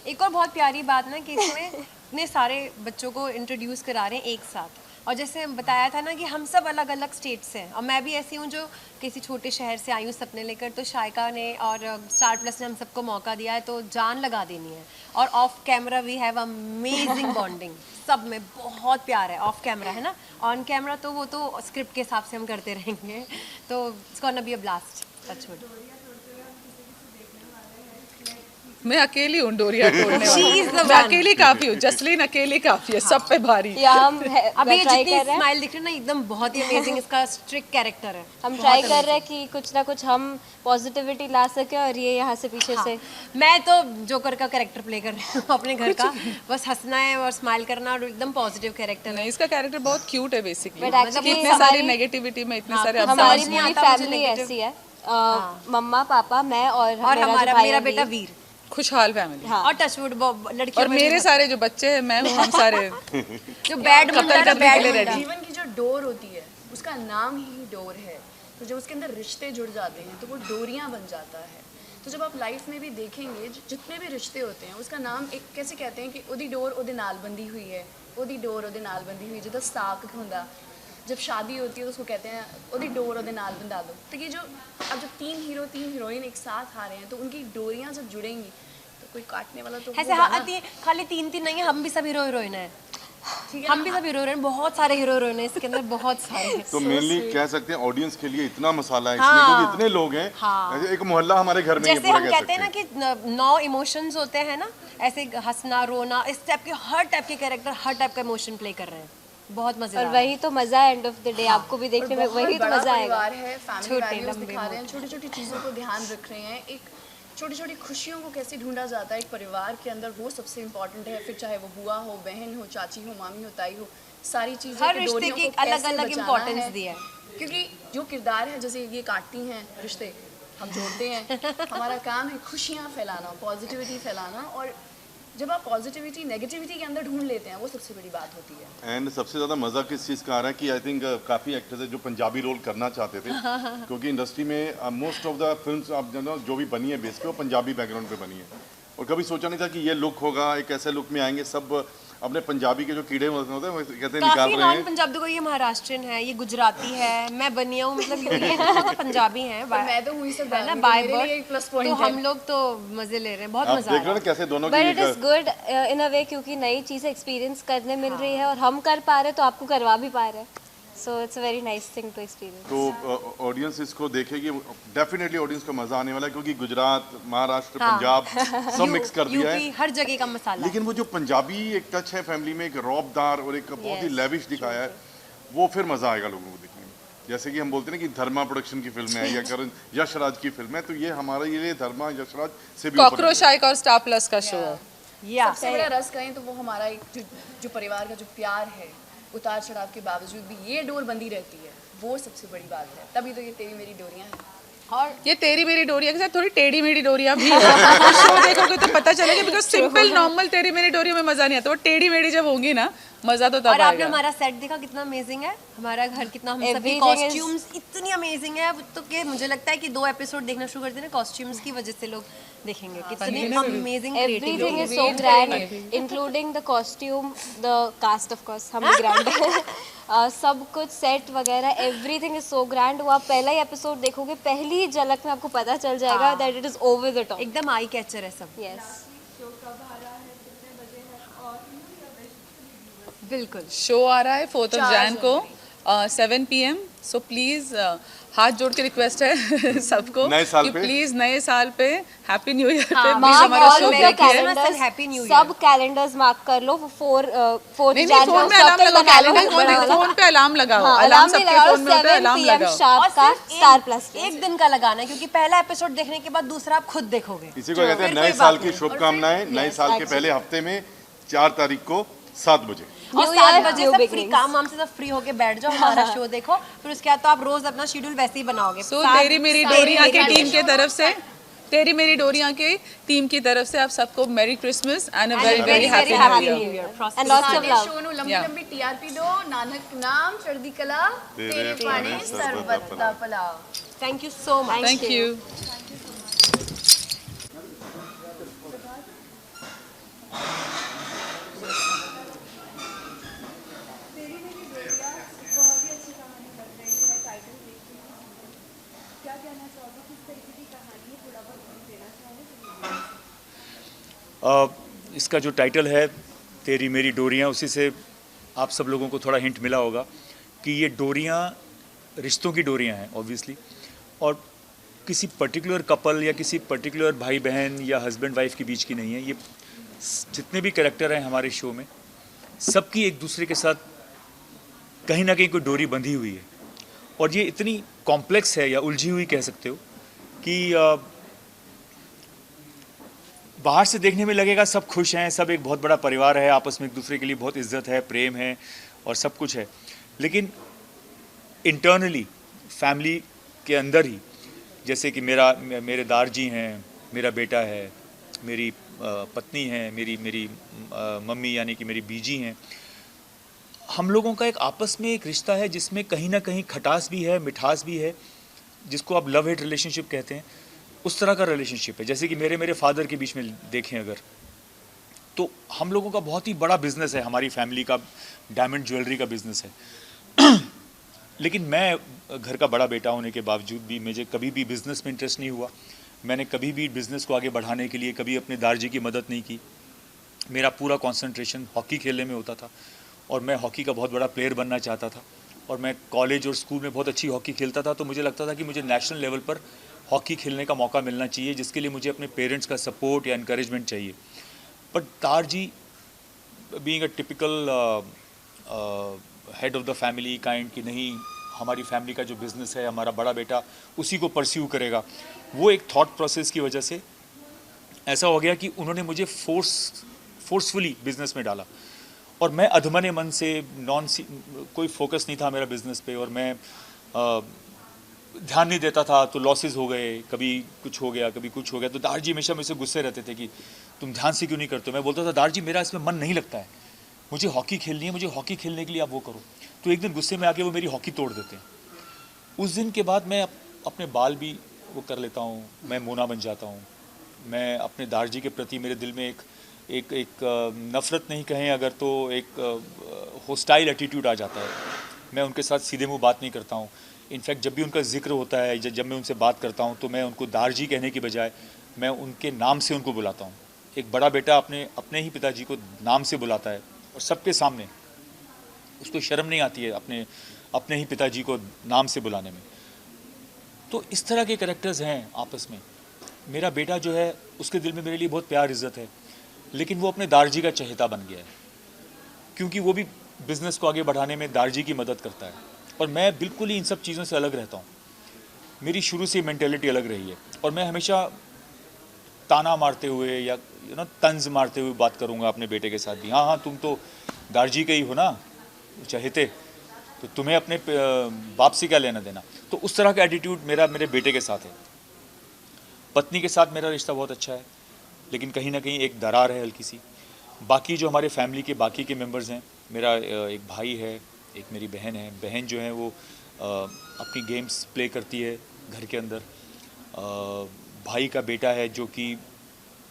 एक और बहुत प्यारी बात ना कि इसमें इतने सारे बच्चों को इंट्रोड्यूस करा रहे हैं एक साथ, और जैसे बताया था ना कि हम सब अलग अलग स्टेट से हैं, और मैं भी ऐसी हूँ जो किसी छोटे शहर से आई हूँ सपने लेकर, तो शाइका ने और स्टार प्लस ने हम सबको मौका दिया है तो जान लगा देनी है। और off camera we have amazing bonding, सब में बहुत प्यार है। ऑफ कैमरा है ना, ऑन कैमरा तो वो तो स्क्रिप्ट के हिसाब से हम करते रहेंगे, तो it's gonna be a blast. Touchwood.
मैं अकेली हूँ डोरिया तोड़ने वाली, मैं अकेली काफी हूँ, जसलीन अकेली काफी है, सब पे भारी।
अभी
ये जितनी स्माइल दिख रही है ना एकदम बहुत ही अमेजिंग इसका स्ट्रिक्ट कैरेक्टर है।
हम ट्राई कर रहे हैं कि कुछ ना कुछ हम पॉजिटिविटी ला सके, और ये यहाँ से पीछे से
मैं तो जोकर का कैरेक्टर प्ले कर रही हूँ अपने घर का, बस हंसना है और स्माइल करना, और एकदम पॉजिटिव कैरेक्टर है।
इसका कैरेक्टर बहुत क्यूट है बेसिकली,
एक्चुअली
इतने सारे नेगेटिविटी में इतने सारे
हमारी फैमिली ऐसी है, मम्मा पापा मैं और
मेरा बेटा वीर,
खुशहाल फैमिली।
हाँ। और टचवुड लड़कियों
और मेरे सारे जो बच्चे हैं, मैं हूँ, हम सारे
जो बैड
करने के लिए रेडी।
जीवन की जो
डोर होती है उसका नाम ही डोर है, तो जब उसके अंदर रिश्ते जुड़ जाते हैं तो वो डोरियाँ बन जाता है। तो जब आप लाइफ में भी देखेंगे जितने भी रिश्ते होते हैं उसका नाम एक कैसे कहते हैं कि ओदी डोर ओदे नाल बंधी हुई है, ओदी डोर ओदे नाल बंधी हुई, जिदा साक होंदा जब शादी होती है तो उसको कहते हैं ओदी डोर ओदे नाल बंधा दो। तो ये जो अब जब 3 हीरो 3 हीरोइन एक साथ आ रहे हैं तो उनकी डोरियाँ जब जुड़ेंगी तो कोई काटने वाला तो
ऐसे खाली 3 नहीं है, हम भी सब हीरो हीरोइन है, हम भी सब हीरो हीरोइन, बहुत सारे हीरो हीरोइन है इसके अंदर, बहुत सारे।
तो मेनली कह सकते हैं ऑडियंस के लिए इतना मसाला है इसमें, क्योंकि इतने लोग हैं। ऐसे एक मोहल्ला हमारे घर में
जैसे हम कहते हैं ना कि 9 इमोशंस होते हैं ना, ऐसे हंसना रोना, इस टाइप के हर टाइप के कैरेक्टर हर टाइप का इमोशन प्ले कर रहे हैं, बहुत मजा।
और वही तो मजा है एंड ऑफ द डे, आपको भी देखने में वही तो मजा आएगा।
फैमिली वैल्यूज दिखा रहे हैं, छोटी छोटी चीज़ों को ध्यान रख रहे हैं, एक छोटी छोटी खुशियों को कैसे ढूंढा जाता है एक परिवार के अंदर, वो सबसे इम्पोर्टेंट है। फिर चाहे वो बुआ हो, बहन हो, चाची हो, मामी हो, ताई हो, सारी चीज़ें
हर रिश्ते की अलग अलग इम्पोर्टेंस दिया है,
क्योंकि जो किरदार है जैसे ये काटती हैं रिश्ते, हम जोड़ते हैं, हमारा काम है खुशियाँ फैलाना, पॉजिटिविटी फैलाना, और जब आप पॉजिटिविटी नेगेटिविटी के अंदर ढूंढ लेते हैं वो सबसे बड़ी बात होती है।
एंड सबसे ज़्यादा मज़ा किस चीज़ का आ रहा है कि आई थिंक काफ़ी एक्टर्स है जो पंजाबी रोल करना चाहते थे, क्योंकि इंडस्ट्री में मोस्ट ऑफ द फिल्म्स आप जो भी बनी है बेस पे वो पंजाबी बैकग्राउंड पे बनी है, और कभी सोचा नहीं था कि ये लुक होगा, एक ऐसे लुक में आएंगे, सब अपने पंजाबी के जो कीड़े होते हैं वो कहते हैं निकाल रहे हैं।
पंजाब देखो, ये महाराष्ट्रियन है, ये गुजराती है, मैं बनिया हूँ, मतलब ये तो पंजाबी है,
मैं तो हुई सब
ना बाय बर्थ, तो हम लोग तो मजे ले रहे हैं, बहुत मजा आ रहा है।
कैसे दोनों
but it is good in a way, क्योंकि नई चीजें एक्सपीरियंस करने मिल रही है और हम कर पा रहे तो आपको करवा भी पा रहे हैं, so it's a very nice thing to experience.
तो ऑडियंस इसको देखेगी, डेफिनेटली ऑडियंस को मजा आने वाला है, क्योंकि गुजरात, महाराष्ट्र, पंजाब सब मिक्स कर दिया है,
हर जगह का मसाला।
लेकिन वो जो पंजाबी एक टच है फैमिली में, एक रौबदार और एक बहुत ही लेविश दिखाया है, वो फिर मजा आएगा लोगों को देखने में। जैसे कि हम बोलते हैं ना कि धर्मा प्रोडक्शन की फिल्म है या करण यशराज की फिल्म है, तो ये हमारा ये धर्मा यशराज से भी
कॉकरोच आइक और स्टार प्लस का शो है।
सबसे बड़ा रस कहें तो वो हमारा एक जो परिवार का जो प्यार है, उतार चढ़ाव के बावजूद भी ये डोर बंदी रहती है, वो सबसे बड़ी बात है। तभी तो ये तेरी मेरी डोरियां हैं,
और ये तेरी मेरी डोरिया के साथ थोड़ी टेढ़ी मेढ़ी डोरियां भी है। तो शो देखोगे तो पता चलेगा, बिकॉज सिंपल नॉर्मल तेरी मेरी डोरियों में मजा नहीं आता, वो टेढ़ी मेढ़ी जब होंगी ना मजा तो तब
और
आएगा।
आपने हमारा सेट देखा कितना अमेजिंग है, हमारा घर कितना, हम सबके कॉस्ट्यूम्स इतनी अमेजिंग है, तो कि मुझे लगता है कि 2 एपिसोड देखना शुरू कर देना, कॉस्ट्यूम्स की वजह से लोग देखेंगे कितनी amazing creativity.
Everything is so grand including the costume, the cast of course, हम ग्रैंड सब कुछ सेट वगैरह, एवरीथिंग इज सो ग्रैंड। वो आप पहला ही एपिसोड देखोगे, पहली झलक में आपको पता चल जाएगा that it is over the top,
एकदम आई कैचर है सब।
यस,
बिल्कुल
शो आ रहा है 4th of Jan को 7 PM, सो प्लीज हाथ जोड़ के रिक्वेस्ट है सबको कि प्लीज नए साल पे हैप्पी न्यू ईयर पे प्लीज हमारा शो देखिए।
सब कैलेंडर्स मार्क कर लो, 4th
Jan फोन में अलार्म लगाओ, कैलेंडर फोन पे अलार्म लगाओ, अलार्म सबके फोन में होता है, अलार्म लगाओ।
शार्प का स्टार प्लस
एक दिन का लगाना है, क्योंकि पहला एपिसोड देखने के बाद दूसरा आप खुद देखोगे।
इसी को कहते हैं नए साल की शुभकामनाएं। नए साल के पहले हफ्ते में 4 तारीख को 7 बजे,
और 7 बजे सब फ्री, काम वाम से सब फ्री होके बैठ जाओ, हमारा शो देखो, फिर उसके बाद तो आप रोज अपना शेड्यूल वैसे ही बनाओगे।
सो तेरी मेरी डोरियां की टीम की तरफ से, तेरी मेरी डोरियां की टीम की तरफ से आप सबको मेरी Christmas and a very very happy new year
and lots of love.
Show नु लंबी लंबी टीआरपी दो, नानक नाम चढ़दी कला तेरे पाने सरबत दा भला।
Thank you so much.
Thank you.
इसका जो टाइटल है तेरी मेरी डोरियां, उसी से आप सब लोगों को थोड़ा हिंट मिला होगा कि ये डोरियां रिश्तों की डोरियां हैं ऑब्वियसली, और किसी पर्टिकुलर कपल या किसी पर्टिकुलर भाई बहन या हस्बैंड वाइफ के बीच की नहीं है। ये जितने भी कैरेक्टर हैं हमारे शो में, सबकी एक दूसरे के साथ कहीं ना कहीं कोई डोरी बंधी हुई है, और ये इतनी कॉम्प्लेक्स है या उलझी हुई कह सकते हो कि बाहर से देखने में लगेगा सब खुश हैं, सब एक बहुत बड़ा परिवार है, आपस में एक दूसरे के लिए बहुत इज्जत है, प्रेम है और सब कुछ है, लेकिन इंटरनली फैमिली के अंदर ही, जैसे कि मेरे दारजी हैं, मेरा बेटा है, मेरी पत्नी है, मेरी मम्मी यानी कि मेरी बीजी हैं, हम लोगों का एक आपस में एक रिश्ता है जिसमें कहीं ना कहीं खटास भी है, मिठास भी है, जिसको आप लव हेट रिलेशनशिप कहते हैं, उस तरह का रिलेशनशिप है। जैसे कि मेरे फादर के बीच में देखें अगर, तो हम लोगों का बहुत ही बड़ा बिजनेस है, हमारी फैमिली का डायमंड ज्वेलरी का बिजनेस है। लेकिन मैं घर का बड़ा बेटा होने के बावजूद भी मुझे कभी भी बिज़नेस में इंटरेस्ट नहीं हुआ। मैंने कभी भी बिज़नेस को आगे बढ़ाने के लिए कभी अपने दारजी की मदद नहीं की। मेरा पूरा कंसंट्रेशन हॉकी खेलने में होता था और मैं हॉकी का बहुत बड़ा प्लेयर बनना चाहता था और मैं कॉलेज और स्कूल में बहुत अच्छी हॉकी खेलता था। तो मुझे लगता था कि मुझे नेशनल लेवल पर हॉकी खेलने का मौका मिलना चाहिए, जिसके लिए मुझे अपने पेरेंट्स का सपोर्ट या इनकरेजमेंट चाहिए। But Darji being a typical head of the family kind कि नहीं, हमारी फैमिली का जो बिज़नेस है हमारा बड़ा बेटा उसी को परस्यू करेगा, वो एक थॉट प्रोसेस की वजह से ऐसा हो गया कि उन्होंने मुझे फोर्सफुली बिज़नेस में डाला और मैं अधमने मन से कोई फोकस नहीं था मेरा बिज़नेस पे और मैं ध्यान नहीं देता था, तो लॉसेस हो गए, कभी कुछ हो गया कभी कुछ हो गया। तो दारजी हमेशा मुझसे गुस्से रहते थे कि तुम ध्यान से क्यों नहीं करते हो। मैं बोलता था दारजी मेरा इसमें मन नहीं लगता है, मुझे हॉकी खेलनी है, मुझे हॉकी खेलने के लिए आप वो करो। तो एक दिन गुस्से में आके वो मेरी हॉकी तोड़ देते हैं। उस दिन के बाद मैं अपने बाल भी वो कर लेता हूँ, मैं मोना बन जाता हूँ। मैं अपने दारजी के प्रति मेरे दिल में एक नफ़रत नहीं कहें अगर, तो एक होस्टाइल एटीट्यूड आ जाता है। मैं उनके साथ सीधे मुँह बात नहीं करता हूँ। इनफैक्ट जब भी उनका जिक्र होता है, जब मैं उनसे बात करता हूँ तो मैं उनको दारजी कहने की बजाय मैं उनके नाम से उनको बुलाता हूँ। एक बड़ा बेटा अपने ही पिताजी को नाम से बुलाता है और सबके सामने, उसको शर्म नहीं आती है अपने ही पिताजी को नाम से बुलाने में। तो इस तरह के कैरेक्टर्स हैं आपस में। मेरा बेटा जो है उसके दिल में मेरे लिए बहुत प्यार इज़्ज़त है, लेकिन वो अपने दारजी का चहेता बन गया है क्योंकि वो भी बिज़नेस को आगे बढ़ाने में दारजी की मदद करता है और मैं बिल्कुल ही इन सब चीज़ों से अलग रहता हूँ। मेरी शुरू से मेंटेलिटी अलग रही है और मैं हमेशा ताना मारते हुए या तंज मारते हुए बात करूँगा अपने बेटे के साथ भी। हाँ तुम तो दारजी के ही हो ना चहेते, तो तुम्हें अपने बाप से क्या लेना देना। तो उस तरह का एटीट्यूड मेरे बेटे के साथ है। पत्नी के साथ मेरा रिश्ता बहुत अच्छा है, लेकिन कहीं ना कहीं एक दरार है हल्की सी। बाकी जो हमारे फैमिली के बाकी के मेंबर्स हैं, मेरा एक भाई है, एक मेरी बहन है। बहन जो है वो अपनी गेम्स प्ले करती है घर के अंदर। भाई का बेटा है जो कि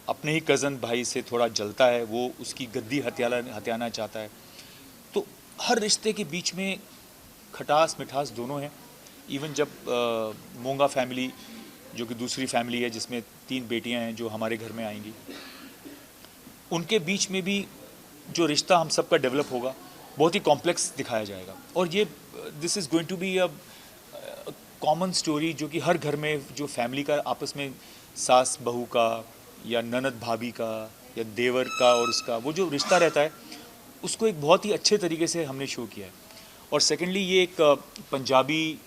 अपने ही कज़न भाई से थोड़ा जलता है, वो उसकी गद्दी हथियाना चाहता है। तो हर रिश्ते के बीच में खटास मिठास दोनों हैं। इवन जब मोंगा फैमिली जो कि दूसरी फैमिली है जिसमें 3 बेटियां हैं जो हमारे घर में आएंगी, उनके बीच में भी जो रिश्ता हम सबका डेवलप होगा बहुत ही कॉम्प्लेक्स दिखाया जाएगा। और ये this is going to be a common story जो कि हर घर में जो फैमिली का आपस में सास बहू का या ननद भाभी का या देवर का और उसका वो जो रिश्ता रहता है, उसको एक बहुत ही अच्छे तरीके से हमने शो किया है। और सेकेंडली ये एक पंजाबी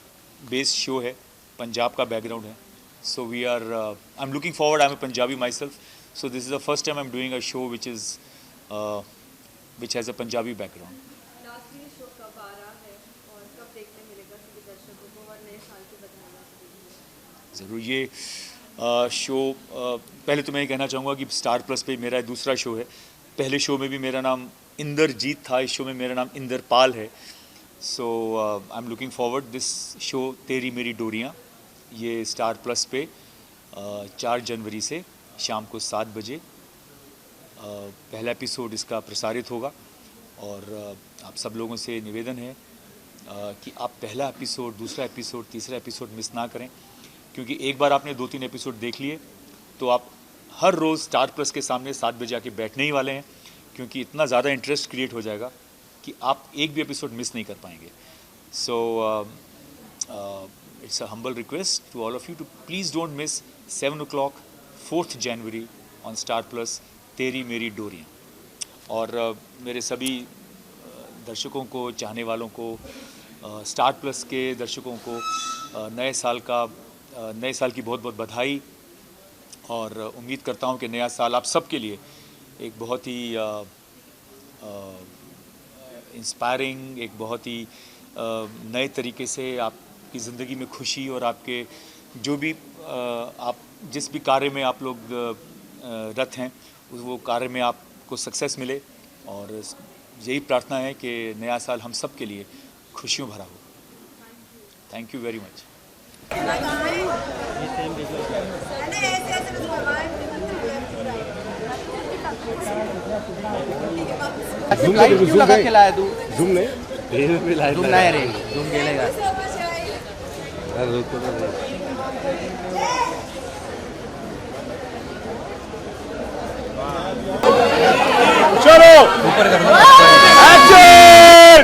बेस्ड शो है, पंजाब का बैकग्राउंड है। So we are I am looking forward, I am a Punjabi myself, so this is the first time I am doing a show which has a Punjabi background. ज़रूर ये show पहले तो मैं ये कहना चाहूँगा कि स्टार प्लस पे मेरा दूसरा शो है। पहले शो में भी मेरा नाम इंदरजीत था, इस शो में मेरा नाम इंदरपाल है। So I am looking forward this show Teri Meri डोरियाँ। ये स्टार प्लस पे 4 जनवरी से शाम को 7 बजे पहला एपिसोड इसका प्रसारित होगा। और आप सब लोगों से निवेदन है कि आप पहला एपिसोड, दूसरा एपिसोड, तीसरा एपिसोड मिस ना करें, क्योंकि एक बार आपने 2-3 एपिसोड देख लिए तो आप हर रोज़ स्टार प्लस के सामने 7 बजे आके बैठने ही वाले हैं, क्योंकि इतना ज़्यादा इंटरेस्ट क्रिएट हो जाएगा कि आप एक भी एपिसोड मिस नहीं कर पाएंगे। So it's a humble request to all of you to please don't miss 7 o'clock 4th January on Star Plus Teri Meri डोरियाँ। और मेरे सभी दर्शकों को, चाहने वालों को, स्टार प्लस के दर्शकों को नए साल की बहुत बहुत बधाई। और उम्मीद करता हूं कि नया साल आप सबके लिए एक बहुत ही इंस्पायरिंग, एक बहुत ही नए तरीके से आपकी ज़िंदगी में खुशी और आपके जो भी आप जिस भी कार्य में आप लोग रत हैं वो कार्य में आपको सक्सेस मिले और यही प्रार्थना है कि नया साल हम सब के लिए खुशियों भरा हो। Thank you very much.
क्यों लगा खिलाया तू? जूम नहीं जूम नहीं रे, जूम खेलेगा।
चलो ऊपर कर दो। एक्शन!